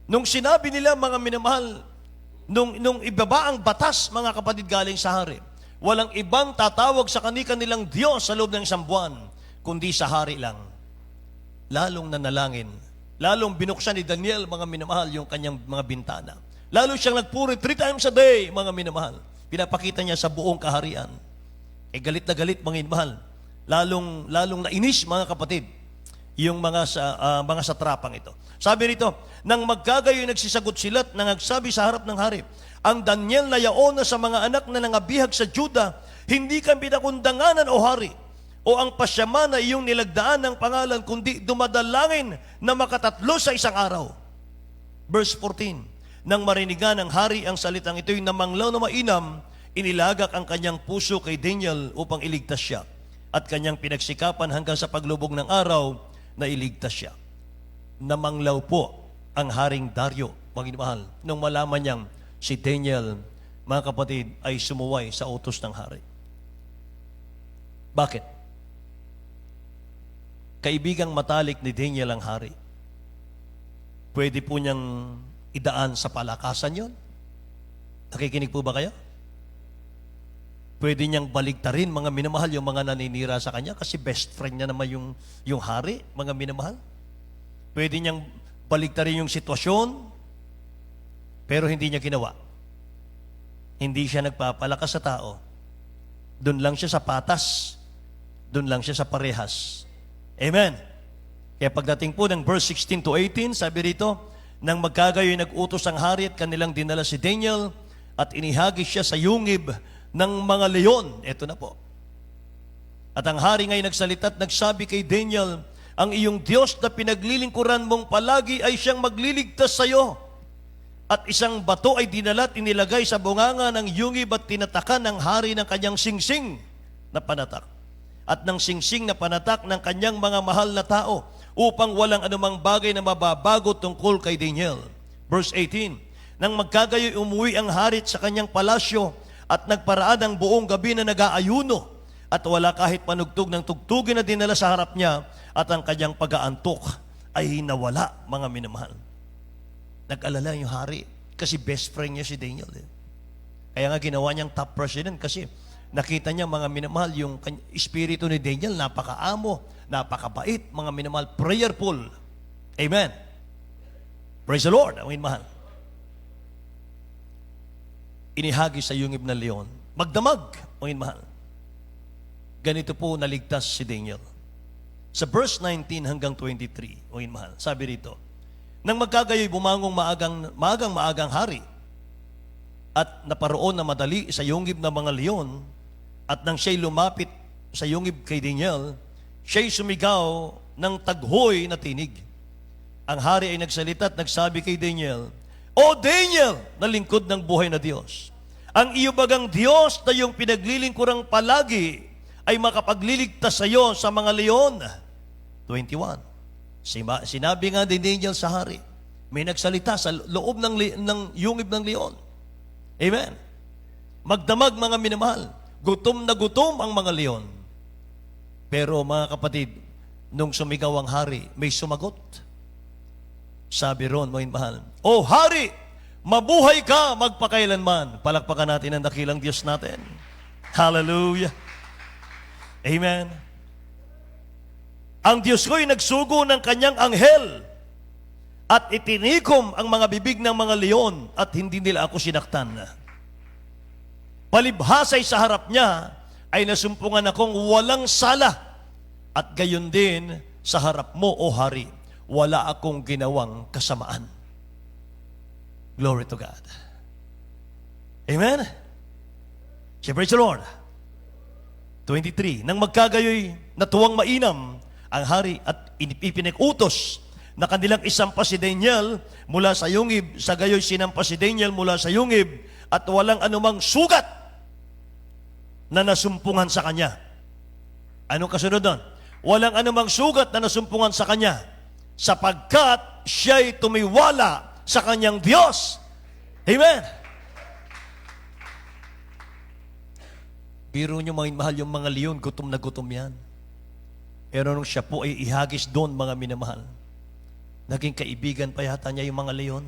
Nung sinabi nila, mga minamahal, nung ibaba ang batas, mga kapatid, galing sa hari, walang ibang tatawag sa kanilang Diyos sa loob ng isang buwan, kundi sa hari lang. Lalong nanalangin. Lalong binuksan ni Daniel, mga minamahal, yung kanyang mga bintana. Lalo siyang nagpuri 3 times a day, mga minamahal. Pinapakita niya sa buong kaharian. Galit na galit, mga minamahal. Lalong nainis, mga kapatid, yung mga satrapang ito. Sabi rito, nang magkagayoy nagsisagot sila at nangagsabi sa harap ng hari, ang Daniel na yaon na sa mga anak na nangabihag sa Juda, hindi ka pinakundanganan o hari, o ang pasyaman na iyong nilagdaan ng pangalan, kundi dumadalangin na makatatlo sa isang araw. Verse 14, nang marinigan ng hari ang salitang ito'y namanglaw na mainam, inilagak ang kanyang puso kay Daniel upang iligtas siya. At kanyang pinagsikapan hanggang sa paglubog ng araw na iligtas siya. Namanglaw po ang Haring Dario, mga minamahal, nung malaman niyang si Daniel, mga kapatid, ay sumuway sa utos ng hari. Bakit? kaibigang matalik ni Daniel ang hari. Pwede po niyang idaan sa palakasan yon. Nakikinig po ba kayo? Pwede niyang baligtarin, mga minamahal, yung mga naninira sa kanya kasi best friend niya naman yung hari, mga minamahal. Pwede niyang baligtarin yung sitwasyon, pero hindi niya ginawa. Hindi siya nagpapalakas sa tao. Doon lang siya sa patas. Doon lang siya sa parehas. Amen. Kaya pagdating po ng verse 16 to 18, sabi rito, nang magkagayoy nag-utos ang hari at kanilang dinala si Daniel at inihagis siya sa yungib ng mga leon. Ito na po. At ang hari ngay nagsalita at nagsabi kay Daniel, ang iyong Diyos na pinaglilingkuran mong palagi ay siyang magliligtas sa iyo. At isang bato ay dinala at inilagay sa bunganga ng yungib at tinatakan ng hari ng kanyang singsing na panatak. At ng singsing na panatak ng kanyang mga mahal na tao upang walang anumang bagay na mababago tungkol kay Daniel. Verse 18, nang magkagayoy umuwi ang hari sa kanyang palasyo at nagparaan ang buong gabi na nag-aayuno at wala kahit panugtog ng tugtugin na dinala sa harap niya at ang kanyang pag-aantok ay nawala, mga minamahal. Nag-alala yung hari kasi best friend niya si Daniel. Kaya nga ginawa niyang top president kasi nakita niya, mga minamahal, yung espiritu ni Daniel, napakaamo, napakabait, mga minamahal, prayerful. Amen. Praise the Lord, ang minamahal. Inihagi sa yungib ng leon. Magdamag, ang minamahal. Ganito po naligtas si Daniel. Sa verse 19 hanggang 23, ang minamahal, sabi rito, nang magkagayoy bumangong maagang hari at naparoon na madali sa yungib ng mga leon, at nang siya'y lumapit sa yungib kay Daniel, siya'y sumigaw ng taghoy na tinig. Ang hari ay nagsalita at nagsabi kay Daniel, O Daniel, na lingkod ng buhay na Diyos, ang iyo bagang Diyos na yung pinaglilingkurang palagi ay makapagliligtas sa iyo sa mga leon. 21. Sinabi nga din Daniel sa hari, may nagsalita sa loob ng yungib ng leon. Amen. Magdamag, mga minamahal. Gutom na gutom ang mga leon. Pero mga kapatid, nung sumigaw ang hari, may sumagot. Sabi ron, mga minamahal, O hari, mabuhay ka magpakailanman. Palakpakan natin ang dakilang Diyos natin. Hallelujah. Amen. Ang Diyos ko'y nagsugo ng kanyang anghel at itinikom ang mga bibig ng mga leon at hindi nila ako sinaktan. Palibhasay sa harap niya ay nasumpungan akong walang sala at gayon din sa harap mo, O hari, wala akong ginawang kasamaan. Glory to God. Amen? Say, praise the Lord. 23, nang magkagayoy natuwang mainam ang hari at ipinag-utos na kanilang isampa si Daniel mula sa yungib, sa gayoy sinampa si Daniel mula sa yungib at walang anumang sugat na nasumpungan sa kanya. Anong kasunod doon? Walang anumang sugat na nasumpungan sa kanya sapagkat siya'y tumiwala sa kanyang Diyos. Amen. Biro nyo, mga mahal, yung mga leon, gutom na gutom yan. Pero nung siya po ay ihagis doon, mga minamahal, naging kaibigan pa yata niya yung mga leon.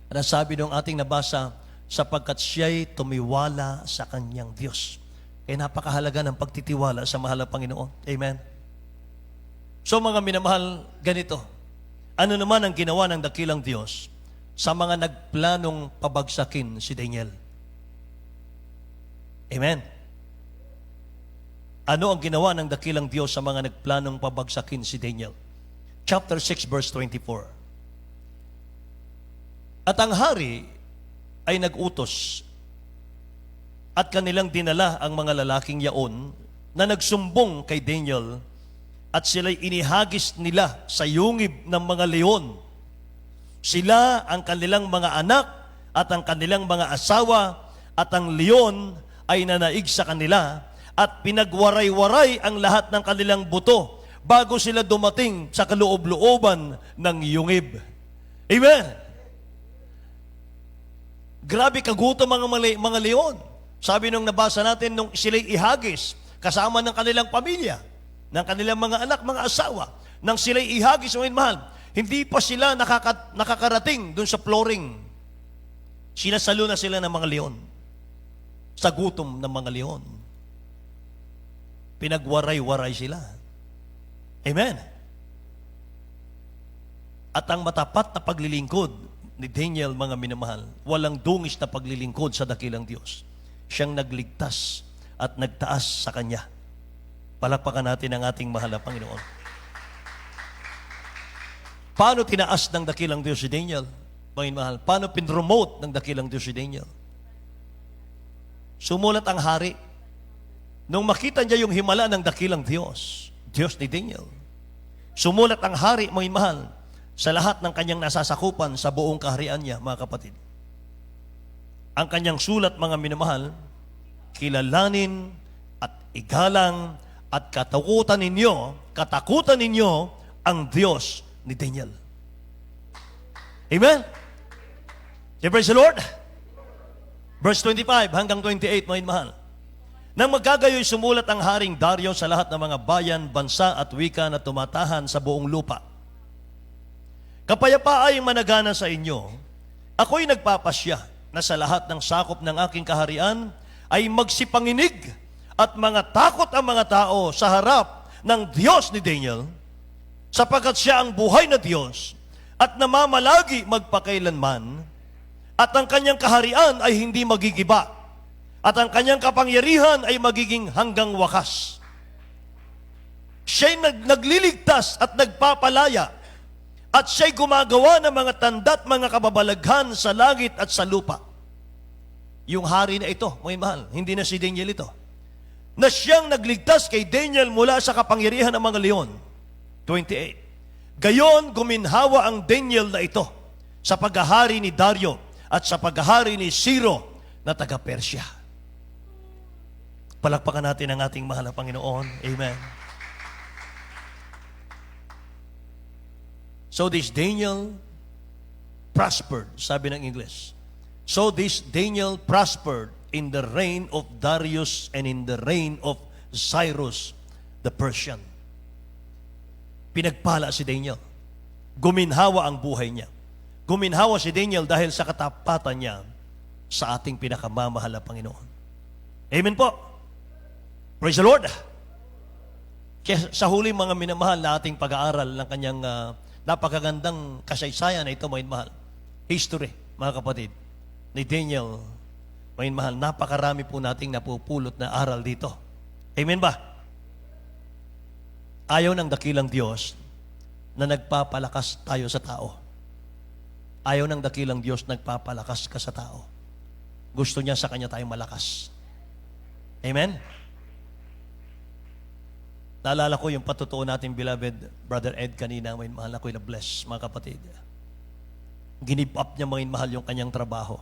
At sabi nung ating nabasa, sapagkat siya'y tumiwala sa kanyang Diyos. Kaya napakahalaga ng pagtitiwala sa mahal na Panginoon. Amen. So mga minamahal, ganito. Ano naman ang ginawa ng dakilang Diyos sa mga nagplanong pabagsakin si Daniel? Amen. Ano ang ginawa ng dakilang Diyos sa mga nagplanong pabagsakin si Daniel? Chapter 6, verse 24. At ang hari ay nag-utos at kanilang dinala ang mga lalaking yaon na nagsumbong kay Daniel at sila'y inihagis nila sa yungib ng mga leon. Sila, ang kanilang mga anak at ang kanilang mga asawa at ang leon ay nanaig sa kanila at pinagwaray-waray ang lahat ng kanilang buto bago sila dumating sa kaloob-looban ng yungib. Amen. Grabe kagutom mga leon. Sabi nung nabasa natin, nung sila'y ihagis kasama ng kanilang pamilya. ng kanilang mga anak, mga asawa, nang sila'y ihagis, mga mahal, hindi pa sila nakakarating dun sa flooring. Sinasalo na sila ng mga leon. Sa gutom ng mga leon. Pinagwaray-waray sila. Amen. At ang matapat na paglilingkod ni Daniel, mga minamahal, walang dungis na paglilingkod sa dakilang Diyos. Siyang nagligtas at nagtaas sa Kanya. Palakpakan natin ang ating mahal na Panginoon. Paano tinaas ng dakilang Diyos si Daniel? Mga mahal, paano pinromote ng dakilang Diyos si Daniel? Sumulat ang hari. Nung makita niya yung himala ng dakilang Diyos, Diyos ni Daniel, sumulat ang hari, mga mahal, sa lahat ng kanyang nasasakupan sa buong kaharian niya, mga kapatid. Ang kanyang sulat, mga minamahal, kilalanin at igalang at katakutan ninyo ang Diyos ni Daniel. Amen? Praise the Lord. Verse 25 hanggang 28, mga mahal. Nang magkagayoy sumulat ang Haring Dario sa lahat ng mga bayan, bansa at wika na tumatahan sa buong lupa. Kapayapaay managana sa inyo, ako'y nagpapasya na sa lahat ng sakop ng aking kaharian ay magsipanginig at mga takot ang mga tao sa harap ng Diyos ni Daniel, sapagkat siya ang buhay na Diyos at namamalagi magpakailanman, at ang kanyang kaharian ay hindi magigiba, at ang kanyang kapangyarihan ay magiging hanggang wakas. Siya'y nagliligtas at nagpapalaya, at siya'y gumagawa ng mga tanda't mga kababalaghan sa langit at sa lupa. Yung hari na ito, mga mahal, hindi na si Daniel ito, na siyang nagligtas kay Daniel mula sa kapangyarihan ng mga leon. 28. Gayon, guminhawa ang Daniel na ito sa paghahari ni Dario at sa paghahari ni Ciro na taga-Persya. Palakpakan natin ang ating mahal na Panginoon. Amen. So this Daniel prospered, sabi ng English. So this Daniel prospered in the reign of Darius and in the reign of Cyrus the Persian. Pinagpala si Daniel. Guminhawa ang buhay niya. Guminhawa si Daniel dahil sa katapatan niya sa ating pinakamamahal na Panginoon. Amen po. Praise the Lord. Kaya sa huling mga minamahal na ating pag-aaral ng kanyang napakagandang kasaysayan na ito, mga mahal. History, mga kapatid, ni Daniel, mga mahal, napakarami po nating napupulot na aral dito. Amen ba? Ayaw ng dakilang Diyos na nagpapalakas tayo sa tao. Ayaw ng dakilang Diyos nagpapalakas ka sa tao. Gusto niya sa Kanya tayong malakas. Amen? Naalala ko yung patutuo natin, beloved Brother Ed kanina, may mahal ako'y na-bless, mga kapatid. Ginip up niya, mga mahal, yung kanyang trabaho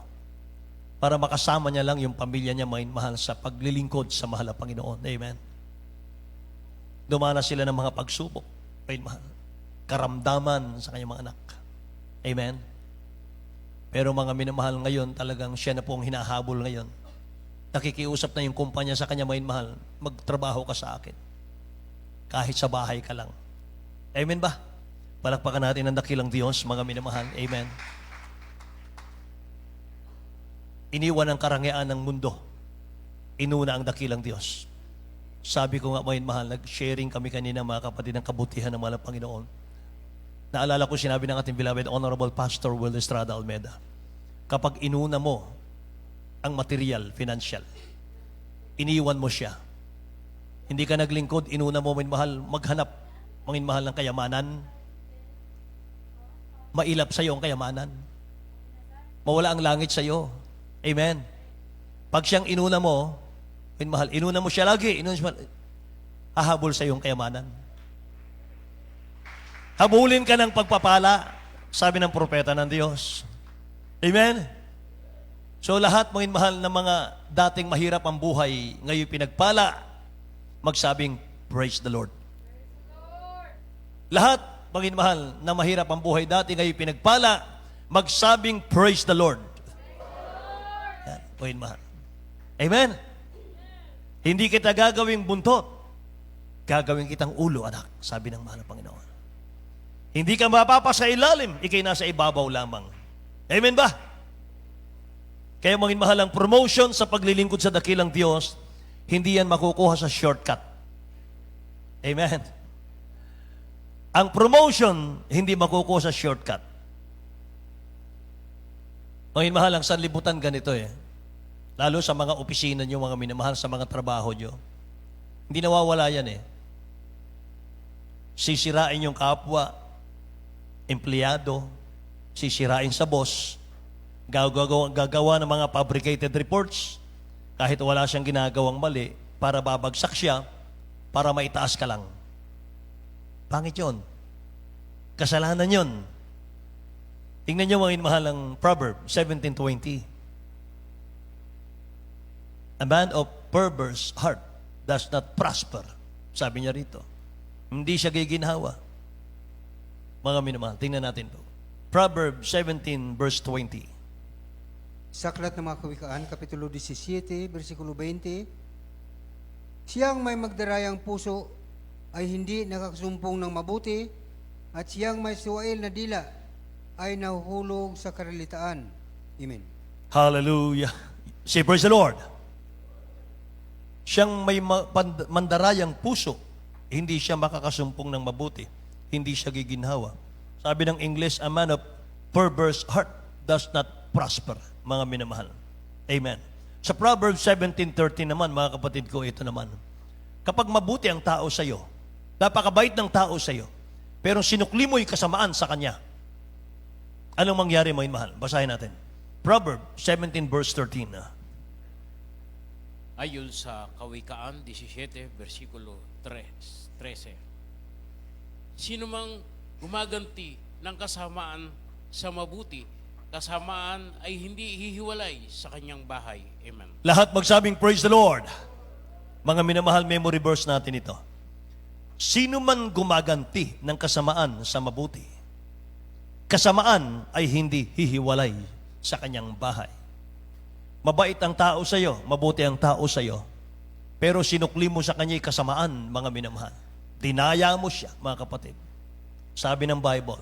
para makasama niya lang yung pamilya niya, mga mahal, sa paglilingkod sa mahal na Panginoon. Amen. Dumana sila ng mga pagsubok, mga mahal, karamdaman sa kanyang mga anak. Amen. Pero mga minamahal, ngayon talagang siya na po ang hinahabol ngayon. Nakikiusap na yung kumpanya sa kanya, mga mahal, magtrabaho ka sa akin. Kahit sa bahay ka lang. Amen ba? Palakpakan natin ang dakilang Diyos, mga minamahal. Amen. Iniwan ang karangyaan ng mundo. Inuna ang dakilang Diyos. Sabi ko nga, mga mahal, nag-sharing kami kanina, mga kapatid, ng kabutihan ng mahal Panginoon. Naalala ko sinabi ng ating beloved Honorable Pastor Will Estrada Almeida, kapag inuna mo ang material, financial, iniwan mo siya. Hindi ka naglingkod, inuna mo, mga mahal, maghanap, mga mahal, ng kayamanan. Mailap sa iyo ang kayamanan. Mawala ang langit sa iyo. Amen. Pag siyang inuna mo, mga mahal, inuna mo siya lagi, hahabol sa iyo ang kayamanan. Habulin ka ng pagpapala, sabi ng propeta ng Diyos. Amen. So lahat, mga mahal, na mga dating mahirap ang buhay, ngayon pinagpala, magsabing, praise the Lord. Lahat, mga mahal, na mahirap ang buhay dati, ngayon pinagpala, magsabing, praise the Lord. Yan, mga mahal. Amen. Hindi kita gagawing buntot. gagawin kitang ulo, anak, sabi ng mahal na Panginoon. Hindi ka mapapasa ilalim, ikay nasa ibabaw lamang. Amen ba? Kaya mga mahal, ang promotion sa paglilingkod sa dakilang Diyos, hindi yan makukuha sa shortcut. Amen. Ang promotion, hindi makukuha sa shortcut. Mga mahal, ang sanlibutan ganito lalo sa mga opisina nyo, mga minamahal, sa mga trabaho nyo. Hindi nawawala yan Sisirain yung kapwa, empleyado, sisirain sa boss, gagawa ng mga fabricated reports, kahit wala siyang ginagawang mali, para babagsak siya, para maitaas ka lang. Pangit yun. Kasalanan yun. Tingnan niyo mga mahal ang Proverb 17:20. A man of perverse heart does not prosper. Sabi niya rito. Hindi siya giginhawa. Mga minamahal, tingnan natin po. Proverb 17:20. Sa Aklat ng mga Kawikaan, Kapitulo 17, versikulo 20, siyang may magdarayang puso ay hindi nakakasumpong ng mabuti, at siyang may suwail na dila ay nahuhulog sa karalitaan. Amen. Hallelujah. Say, praise the Lord. Siyang may mandarayang puso, hindi siya makakasumpong ng mabuti, hindi siya giginhawa. Sabi ng English, a man of perverse heart does not prosper, mga minamahal. Amen. Sa Proverbs 17:13 naman, mga kapatid ko, ito naman. Kapag mabuti ang tao sa iyo, napakabait ng tao sa iyo, pero sinukli mo'y kasamaan sa kanya, anong mangyari, mga minamahal? Basahin natin. Proverbs 17:13. Ayon sa Kawikaan 17, versikulo 13. Sino mang gumaganti ng kasamaan sa mabuti, kasamaan ay hindi hihiwalay sa kanyang bahay. Amen. Lahat magsabing, praise the Lord. Mga minamahal, memory verse natin ito. Sino man gumaganti ng kasamaan sa mabuti, kasamaan ay hindi hihiwalay sa kanyang bahay. Mabait ang tao sa iyo, mabuti ang tao sa iyo, pero sinukli mo sa kanya'y kasamaan, mga minamahal. Dinaya mo siya, mga kapatid. Sabi ng Bible,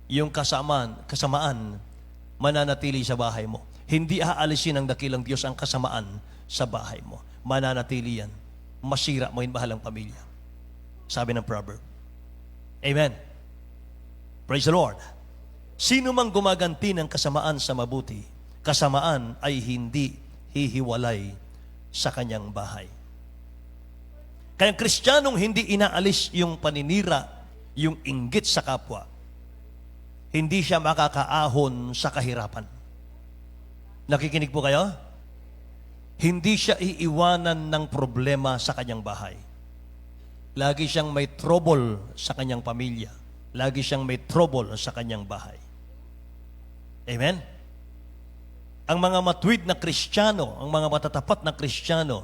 yung kasamaan, mananatili sa bahay mo. Hindi aalisin ng dakilang Diyos ang kasamaan sa bahay mo. Mananatili yan. Masira mo yung mahal ang pamilya. Sabi ng proverb. Amen. Praise the Lord. Sino mang gumaganti ng kasamaan sa mabuti, kasamaan ay hindi hihiwalay sa kanyang bahay. Kaya ang Kristiyanong hindi inaalis yung paninira, yung inggit sa kapwa, hindi siya makakaahon sa kahirapan. Nakikinig po kayo? Hindi siya iiwanan ng problema sa kanyang bahay. Lagi siyang may trouble sa kanyang pamilya. Lagi siyang may trouble sa kanyang bahay. Amen? Ang mga matuwid na Kristiyano, ang mga matatapat na Kristiyano,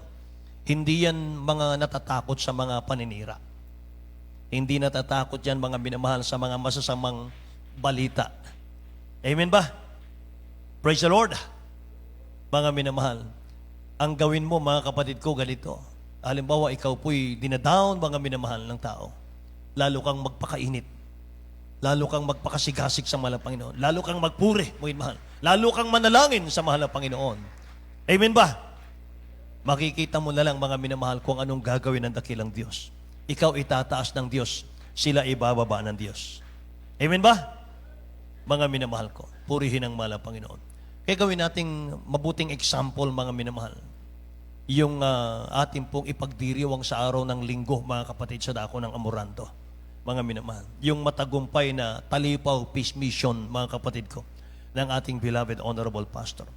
hindi yan mga natatakot sa mga paninira. Hindi natatakot yan, mga minamahal, sa mga masasamang balita. Amen ba? Praise the Lord. Mga minamahal, ang gawin mo, mga kapatid ko, ganito. Halimbawa, ikaw po'y dinadown, mga minamahal ng tao. Lalo kang magpakainit. Lalo kang magpakasigasig sa mahal na Panginoon. Lalo kang magpuri, mga mahal. Lalo kang manalangin sa mahal na Panginoon. Amen ba? Makikita mo na lang, mga minamahal, kung anong gagawin ng dakilang Diyos. Ikaw itataas ng Diyos, sila ibababa ng Diyos. Amen ba? Mga minamahal ko, purihin ang mahal na Panginoon. Kaya gawin nating mabuting example, mga minamahal. Yung ating pong ipagdiriwang sa araw ng linggo, mga kapatid, sa dako ng Amoranto. Mga minamahal. Yung matagumpay na Talipaw Peace Mission, mga kapatid ko, ng ating beloved Honorable Pastor.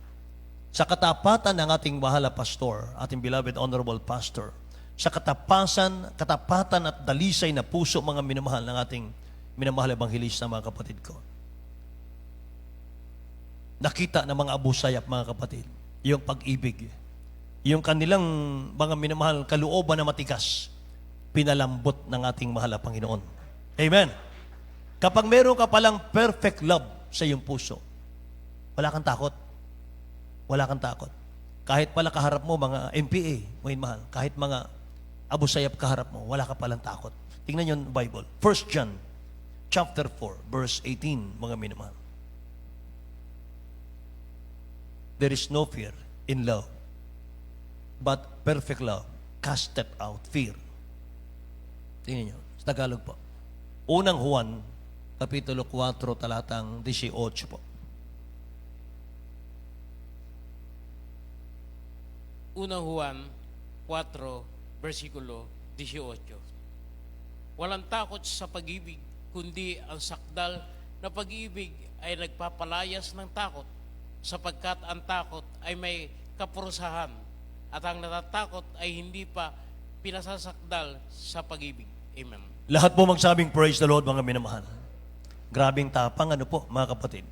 Sa katapatan ng ating mahal na pastor, ating beloved Honorable Pastor, sa katapatan at dalisay na puso, mga minamahal, ng ating minamahal ebanghilista, mga kapatid ko. Nakita ng mga abusayap, mga kapatid, yung pag-ibig, yung kanilang mga minamahal kalooban na matigas, pinalambot ng ating mahal na Panginoon. Amen. Kapag meron ka palang perfect love sa iyong puso, wala kang takot. Wala kang takot. Kahit pala kaharap mo mga MPA, mga mahal, kahit mga Abu Sayyaf kaharap mo, wala ka palang takot. Tingnan nyo yung Bible. 1 John chapter 4, verse 18, mga minamahal. There is no fear in love, but perfect love casteth out fear. Tingnan nyo, sa Tagalog po. Unang Juan, Kapitulo 4, talatang 18 po. Unang Juan 4, versikulo 18. Walang takot sa pag-ibig, kundi ang sakdal na pag-ibig ay nagpapalayas ng takot, sapagkat ang takot ay may kaparusahan, at ang natatakot ay hindi pa pinasasakdal sa pag-ibig. Amen. Lahat po magsabing praise the Lord, mga minamahal. Grabing tapang, ano po, mga kapatid.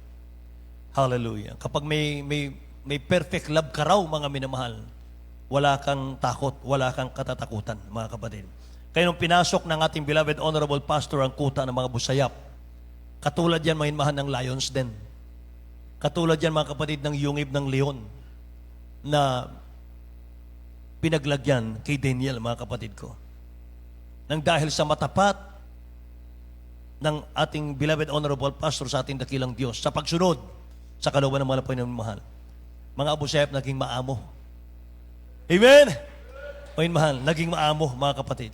Hallelujah. Kapag may perfect love ka raw, mga minamahal, wala kang takot, wala kang katatakutan, mga kapatid. Kaya nung pinasok ng ating beloved honorable pastor ang kuta ng mga busayap, katulad yan, mga minamahal, ng lions den. Katulad yan, mga kapatid, ng yungib ng leon na pinaglagyan kay Daniel, mga kapatid ko. Nang dahil sa matapat ng ating beloved honorable pastor sa ating dakilang Diyos, sa pagsunod sa kalooban ng mga Panginoon, mga Abu Sayyaf naging maamo. Amen? Mga mahal, naging maamo, mga kapatid.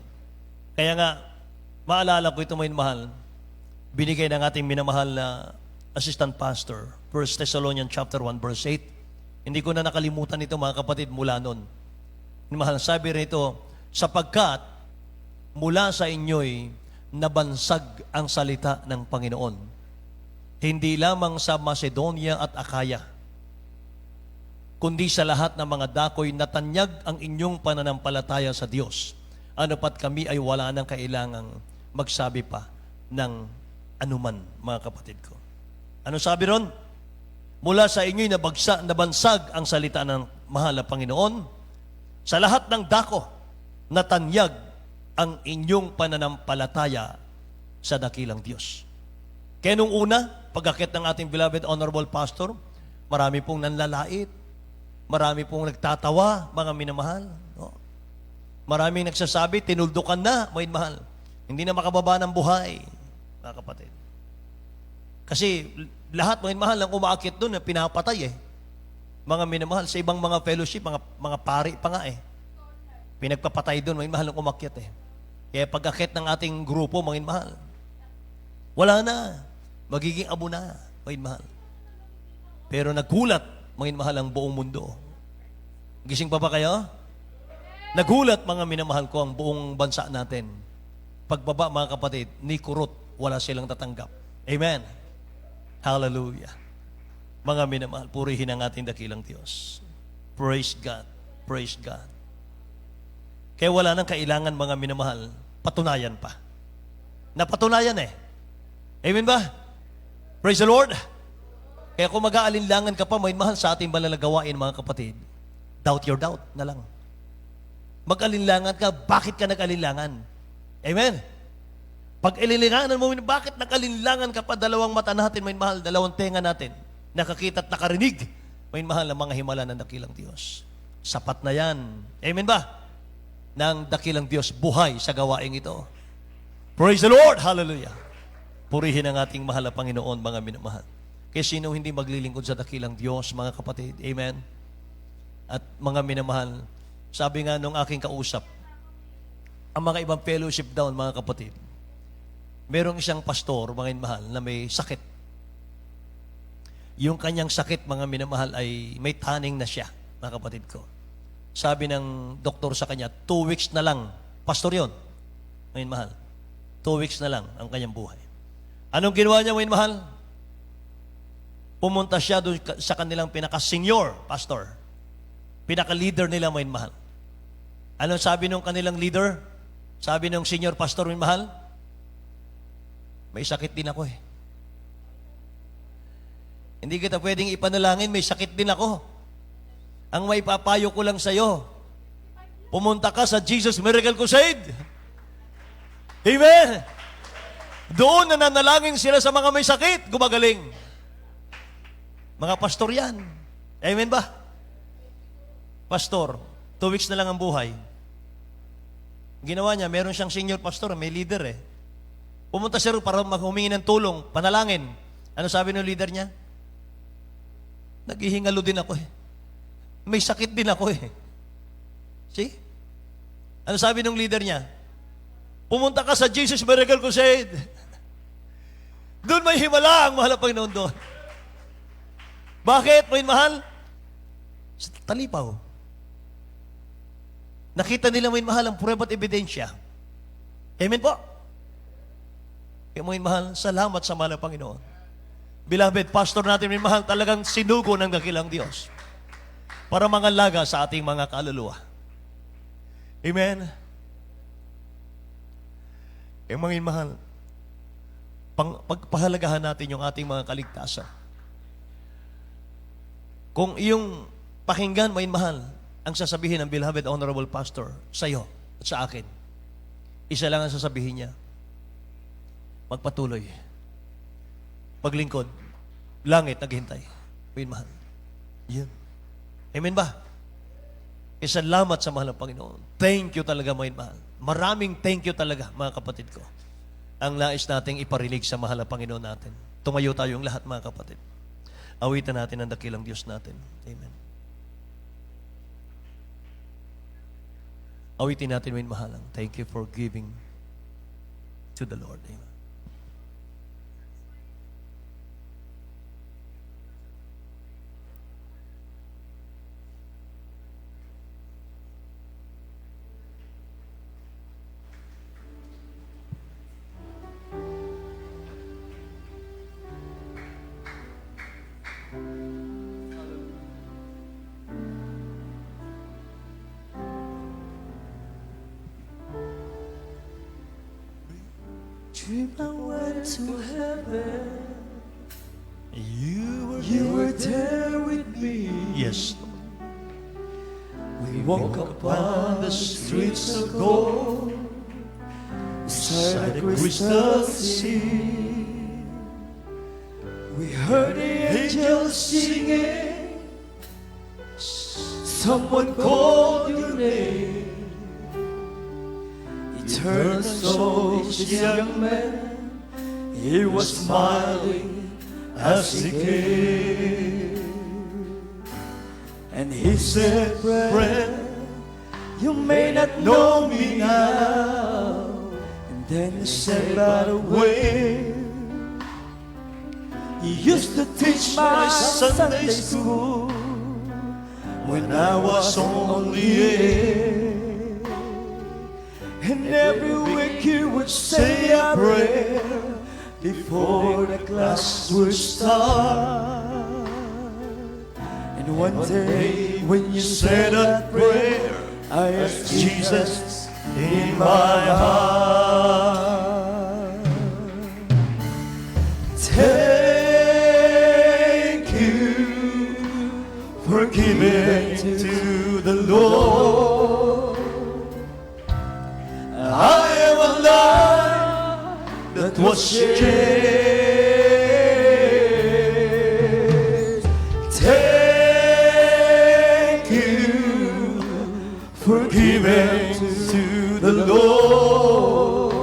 Kaya nga, maalala ko ito, mga mahal, binigay ng ating minamahal na assistant pastor, 1 Thessalonians chapter 1, verse 8. Hindi ko na nakalimutan ito, mga kapatid, mula nun. Mahal, sabi rito, sapagkat mula sa inyo'y nabansag ang salita ng Panginoon, hindi lamang sa Macedonia at Akaya, kundi sa lahat ng mga dakoy natanyag ang inyong pananampalataya sa Diyos. Ano pat kami ay wala nang kailangang magsabi pa ng anuman, mga kapatid ko. Ano sabi ron? Mula sa inyo'y nabansag ang salita ng mahal na Panginoon. Sa lahat ng dako, natanyag ang inyong pananampalataya sa dakilang Diyos. Kaya nung una, pag-akit ng ating beloved honorable pastor, marami pong nanlalait, marami pong nagtatawa, mga minamahal. No? Maraming nagsasabi, tinuldukan na, mga minamahal. Hindi na makababa ng buhay, mga kapatid. Kasi lahat, mga minamahal, ang umaakit doon, pinapatay eh. Mga minamahal, sa ibang mga fellowship, mga pari pa nga eh. Pinagpapatay doon, mga minamahal, ang umakyat eh. Kaya pag-akit ng ating grupo, mga minamahal, wala na. Magiging abo na, mga minamahal. Pero nagkulat, mga minamahal, ang buong mundo. Gising pa ba kayo? Nagulat, mga minamahal ko, ang buong bansa natin. Pagbaba, mga kapatid, ni kurot, wala silang tatanggap. Amen. Hallelujah. Mga minamahal, purihin ang ating dakilang Diyos. Praise God. Praise God. Kaya wala nang kailangan, mga minamahal, patunayan pa. Napatunayan eh. Amen ba? Praise the Lord. Kaya kung mag-aalinlangan ka pa, may mahal sa ating banal na gawain, mga kapatid, doubt your doubt na lang. Mag-alinlangan ka, bakit ka nag-alinlangan? Amen? Pag ililinganan mo, bakit nag-alinlangan ka pa? Dalawang mata natin, may mahal, dalawang tenga natin, nakakita at nakarinig, may mahal ng mga himala ng dakilang Diyos. Sapat na yan. Amen ba? Ng dakilang Diyos, buhay sa gawaing ito. Praise the Lord! Hallelujah! Purihin ang ating mahal na Panginoon, mga minamahal. Kaya sino hindi maglilingkod sa dakilang Diyos, mga kapatid? Amen? At mga minamahal, sabi nga nung aking kausap, ang mga ibang fellowship down, mga kapatid, merong isang pastor, mga minamahal, na may sakit. Yung kanyang sakit, mga minamahal, ay may taning na siya, mga kapatid ko. Sabi ng doktor sa kanya, 2 weeks na lang. Pastor yun, mga minamahal. 2 weeks na lang ang kanyang buhay. Anong ginawa niya, mga minamahal? Pumunta siya doon sa kanilang pinaka-senior pastor. Pinaka-leader nila, mga minamahal. Anong sabi ng kanilang leader? Sabi ng senior pastor, mga minamahal? May sakit din ako eh. Hindi kita pwedeng ipanalangin, may sakit din ako. Ang may papayo ko lang sa'yo, pumunta ka sa Jesus Miracle Crusade. Amen! Doon nananalangin sila sa mga may sakit, gumagaling. Mga pastor yan. Amen ba? Pastor, 2 weeks na lang ang buhay. Ginawa niya, meron siyang senior pastor, may leader eh. Pumunta siya rin para humingi ng tulong, panalangin. Ano sabi ng leader niya? Naghihingalo din ako eh. May sakit din ako eh. See? Ano sabi ng leader niya? Pumunta ka sa Jesus Miracle Crusade. Doon may himala ang mahal na Panginoon doon. Bakit, may mahal? Sa talipaw. Nakita nila may mahal ang prueba at ebidensya. Amen po? Kaya may mahal, salamat sa mahal na Panginoon. Beloved, pastor natin may mahal talagang sinugo ng dakilang Diyos para mangalaga sa ating mga kaluluwa. Amen? Yung mga mahal, pagpahalagahan natin yung ating mga kaligtasan. Kung iyong pakinggan, may mahal, ang sasabihin ng beloved honorable pastor sa iyo at sa akin, isa lang ang sasabihin niya, magpatuloy. Paglingkod, langit naghintay. May mahal. Yun. Amen ba? Salamat sa mahal ng Panginoon. Thank you talaga, may mahal. Maraming thank you talaga, mga kapatid ko. Ang nais nating iparinig sa mahal na Panginoon natin. Tumayo tayong lahat, mga kapatid. Awitan natin ang dakilang Diyos natin. Amen. Awitin natin, may mahalang. Thank you for giving to the Lord. Amen. Dream I went to heaven. You were there with me. Yes. We walk upon the streets of gold, beside the crystal sea. We heard the angels singing. Someone called your name. Turned so this young man, he was smiling as he came, and he said, "Friend, you may not know me now." And then he said, "By the way, you used to teach my Sunday school when I was only 8. And every week you would say a prayer before the class would start. And one day when you said that prayer, I asked Jesus in my heart. Thank you for giving to the Lord. I am a life that was changed. Thank you for giving to the Lord.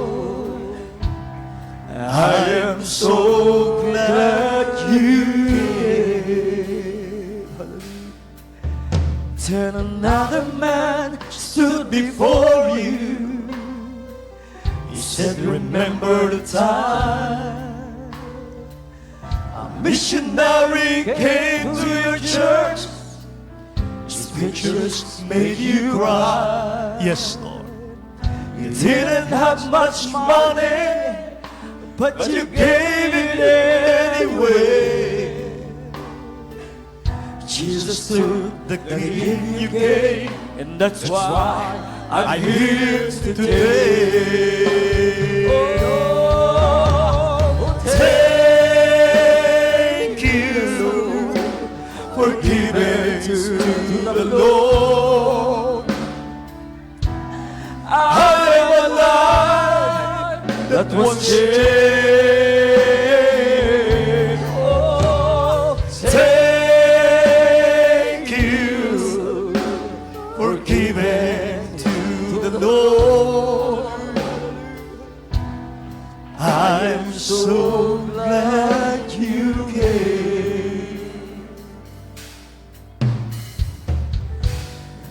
I am so glad you came. Then another man stood before you. He said, "Remember the time a missionary came to your church. His pictures made you cry. Yes, Lord. You didn't have much money, but you gave it anyway. Jesus took the gift you gave, and that's why I'm here today." Oh, thank you for giving to the Lord. I am alive that was changed. Oh, thank you for giving to the Lord.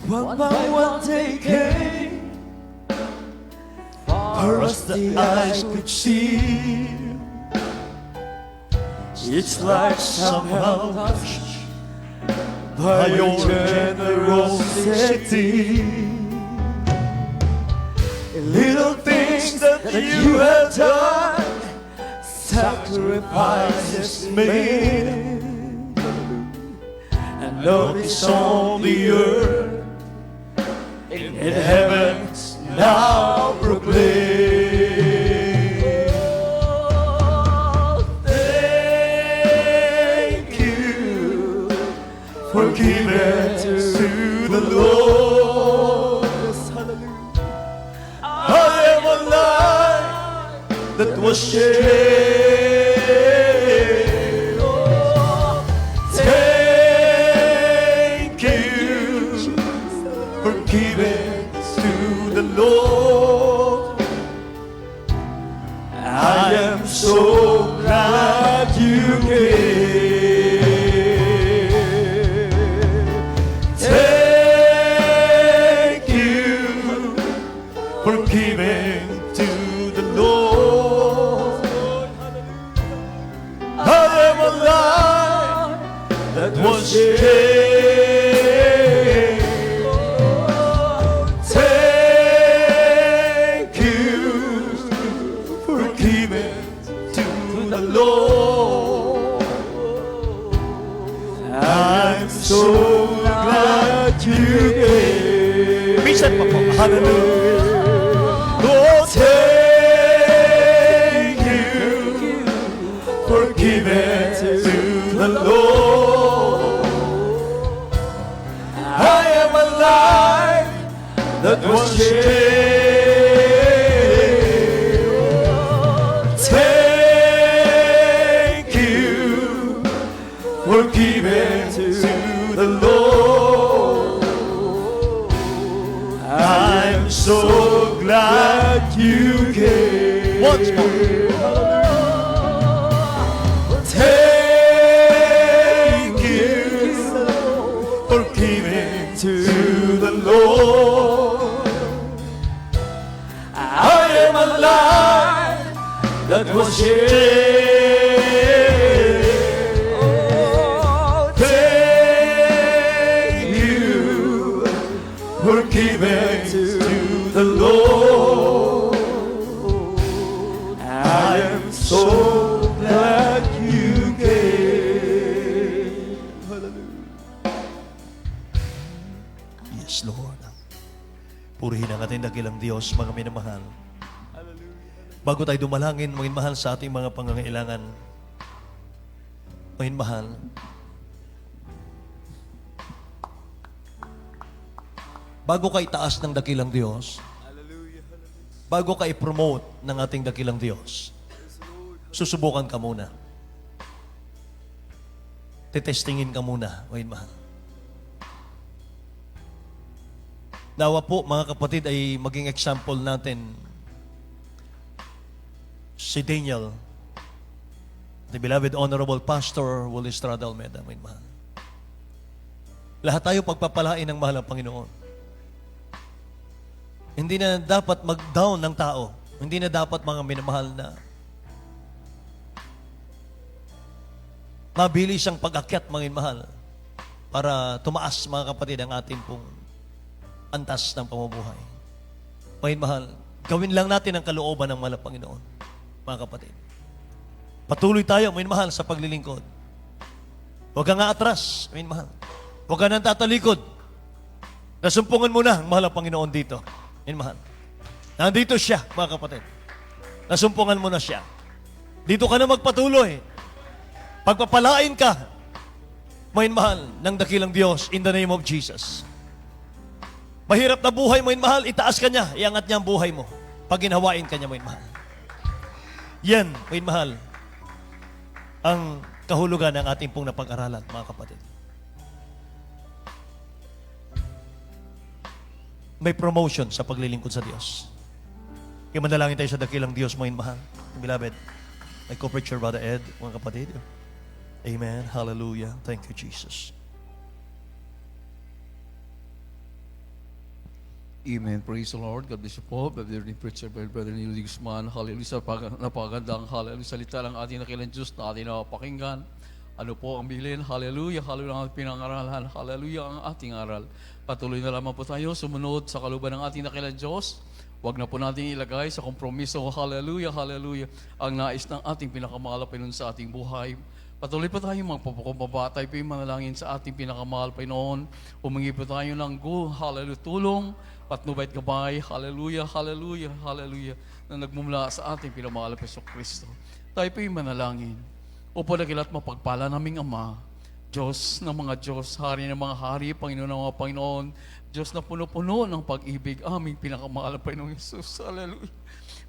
One by one they came, for us the eyes could see. It's like somehow touched by your generosity. Little things that you have done, sacrifices made, and love is on the earth, in heavens now proclaim. Thank you for giving to the Lord. I am a life that was shed. Thank you for giving to the Lord. I am so glad you came. Thank you for giving to the Lord. I am alive that was dead. Thank you for giving to the Lord. I'm so glad you came. Minsan pa po. Hallelujah. Oh, thank you for giving to the Lord. I am alive that was dead. Thank you for giving to the Lord. I'm so glad you came. Once more. Thank you for giving to the Lord. I am alive that was dead. Thank you for giving to the Lord. I am so glad you came. Yes, Lord. Purihin ang ating dakilang Diyos, mga minamahal. Bago tayo dumalangin, mga mahal sa ating mga pangangailangan, mga mahal, bago ka itaas ng dakilang Diyos, bago ka i-promote ng ating dakilang Diyos, susubukan ka muna. Tetestingin ka muna, mga mahal. Nawa po, mga kapatid, ay maging example natin si Daniel, the beloved Honorable Pastor Willie Estrada Almeda, mga mahal. Lahat tayo pagpapalain ng mahal ng Panginoon. Hindi na dapat mag-down ng tao. Hindi na dapat mga minamahal na mabilis ang pag-akyat, mga mahal, para tumaas, mga kapatid, ang ating pong antas ng pamumuhay. Mga mahal, gawin lang natin ang kalooban ng mahal ng Panginoon, mga kapatid. Patuloy tayo, mga mahal, sa paglilingkod. Huwag ka nga atras, mga mahal. Huwag ka nang tatalikod. Nasumpungan mo na ang mahal ng Panginoon dito. Mga mahal. Nandito siya, mga kapatid. Nasumpungan mo na siya. Dito ka na magpatuloy. Pagpapalain ka, mga mahal, ng dakilang Diyos in the name of Jesus. Mahirap na buhay, mga mahal, itaas ka niya, iangat niya ang buhay mo. Pag ginawain ka niya, mga mahal. Yan, mga mahal, ang kahulugan ng ating pong napag-aralan, mga kapatid. May promotion sa paglilingkod sa Diyos. Kaya manalangin tayo sa dakilang Diyos, mga mahal. Beloved, my co-preacher, Brother Ed, mga kapatid. Amen. Hallelujah. Thank you, Jesus. Amen. Praise the Lord. God bless you po. Brother Preacher, Brother Nilo D. Guzman. Hallelujah. Sa napagandang hallelujah salita ng ating nakilang Diyos na ating napakinggan. Ano po ang bilin? Hallelujah. Hallelujah ang pinangaralan. Hallelujah ang ating aral. Patuloy na lamang po tayo sumunod sa kaluban ng ating nakilang Diyos. Huwag na po natin ilagay sa kompromiso. Hallelujah. Hallelujah. Ang nais ng ating pinakamahal na Panginoon sa ating buhay. Patuloy po tayo magpapakumbaba. Tayo po yung manalangin sa ating pinakamahal Panginoon. Humingi po tayo ng hallelujah, tulong, patnubay at gabay. Hallelujah, hallelujah, hallelujah. Na nagmumula sa ating pinamahal na Peso Kristo. Tayo po yung manalangin. Upo na kilat mapagpala naming Ama, Diyos ng mga Diyos, Hari ng mga Hari, Panginoon ng mga Panginoon, Diyos na puno-puno ng pag-ibig, aming pinakamahal na Panginoong Jesus. Hallelujah.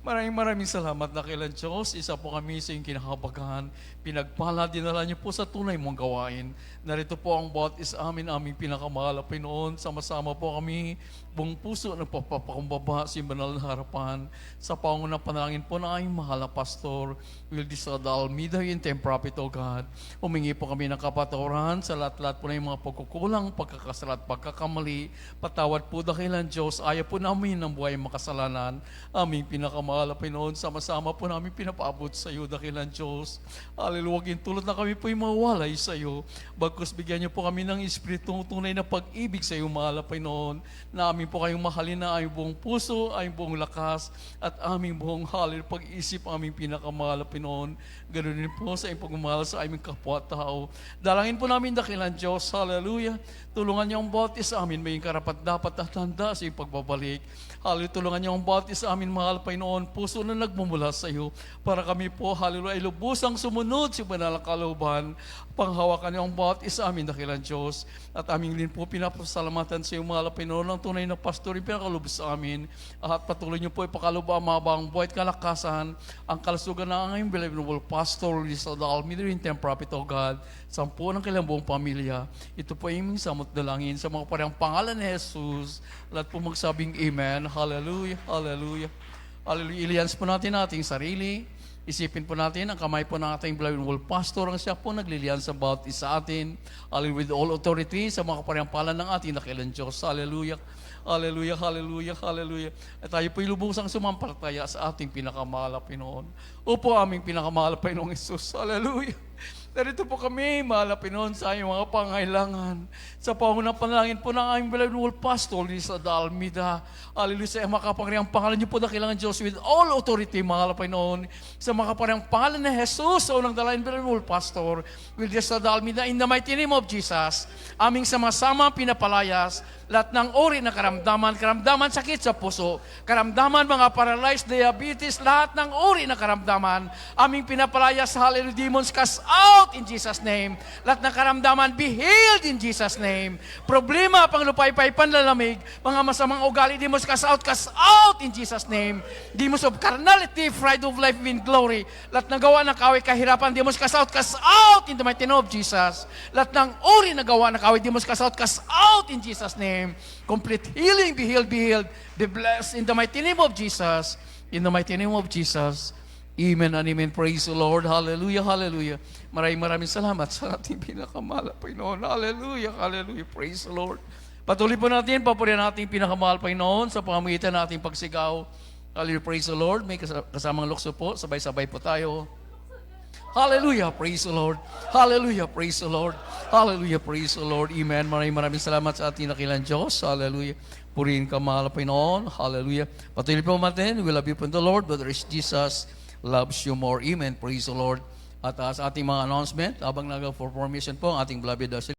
Maraming salamat na kailan Diyos. Isa po kami sa iyong kinakabagahan. Pinagpala, dinala niyo po sa tunay mong gawain. Narito po ang bawat isa aming pinakamahal na Panginoon. Sama-sama po kami, buong puso nagpapakumbaba sa banal na harapan. Sa pangunang panalangin po ng aming mahal na Pastor Wildis Almeida, yung Temprapit, O God. Humingi po kami ng kapatawaran sa lahat-lahat po na yung mga pagkukulang, pagkakasala at pagkakamali. Patawad po dakilan Diyos. Ayaw po namin ng buhay makasalanan. Aming pinakamahal na Panginoon, sama-sama po namin pinapaabot sa iyo dakilan Diyos. Hallelujah, tulad na kami po yung mawalay sa iyo. Bagkus bigyan niyo po kami ng Espiritong tunay na pag-ibig sa iyo, mahal na Panginoon, na amin po kayong mahalin na aming buong puso, aming buong lakas, at aming buong pag-isip, aming pinakamahal na Panginoon. Ganoon din po sa iyong pagmamahal sa aming kapwa-tao. Dalangin po namin dakilan Diyos. Hallelujah. Tulungan niyo ang bawat isa amin, may karapat dapat at handa sa iyong pagbabalik. Hallelujah. Tulungan niyo ang bawat isa amin, mahal Panginoon, puso na nagmumula sa iyo, para kami po, hallelujah, ay lubusang sumunod sa banal na kalooban. Panghawakan niyo ang bawat isa amin, dakilan Diyos. At aming din po pinapasalamatan sa iyo, mahal Panginoon, ng tunay na pastor, yung pinakalubos sa amin. At patuloy niyo po ipakaluba ang mahabang buhay at kalakasan, ang kalusugan ng aming beloved Pastor Rizal Almeida, yung Temprapit, O God, sampu ng kailang buong pamilya. Ito po ay aming samot dalangin sa mga parehang pangalan ni Jesus. Lahat po magsabing Amen. Hallelujah, hallelujah. Hallelujah. Ilians po natin ating sarili. Isipin po natin ang kamay po ng ating beloved Pastor, ang siya po naglilian sa bawat isa atin. Hallelujah. With all authority sa mga kaparehang pala ng ating nakilang Diyos. Hallelujah. Hallelujah, hallelujah, hallelujah. At tayo po'y lubusang sumampalataya sa ating pinakamahal na Panginoon. Opo, aming pinakamahal na Panginoong Jesus. Hallelujah. Narito po kami, mahal na Panginoon, sa aming mga pangailangan. Sa pangunang panalangin po ng aming beloved Pastor Rizal Almeida. Hallelujah, sa makapangyarihang pangalan niyo po na kailangan Diyos with all authority, mahal na Panginoon. Sa makapangyarihang pangalan ni Jesus, sa unang dalain beloved Pastor Rizal Almeida, in the mighty name of Jesus, aming sama-sama pinapalayas lahat ng uri na karamdaman sakit sa puso, karamdaman mga paralyzed, diabetes, lahat ng uri na karamdaman, aming pinapalayas sa hallelujah, demons cast out in Jesus' name. Lahat ng karamdaman be healed in Jesus' name. Problema, panglupaypay, panlalamig, mga masamang ugali, demons cast out in Jesus' name. Demons of carnality, pride of life in glory. Lahat ng gawa ng kaway, kahirapan, demons cast out in the mighty name of Jesus. Lahat ng uri na gawa ng kaway, demons cast out in Jesus' name. Complete healing, be healed, be blessed in the mighty name of Jesus. In the mighty name of Jesus. Amen and amen. Praise the Lord. Hallelujah, hallelujah. Maraming salamat sa ating pinakamahal na Panginoon. Hallelujah, hallelujah. Praise the Lord. Patuloy po natin, papurihan natin pinakamahal Panginoon sa pamamagitan ng ating pagsigaw. Hallelujah, praise the Lord. May kasamang lukso po. Sabay-sabay po tayo. Hallelujah, praise the Lord. Hallelujah, praise the Lord. Hallelujah, praise the Lord. Amen. Maraming salamat sa ating nakilang Diyos. Hallelujah. Purihin ka, mahal na Panginoon. Hallelujah. Patuloy po natin. We love you from the Lord. Brother Jesus loves you more. Amen. Praise the Lord. At sa ating mga announcement, habang nag-formation po ang ating beloved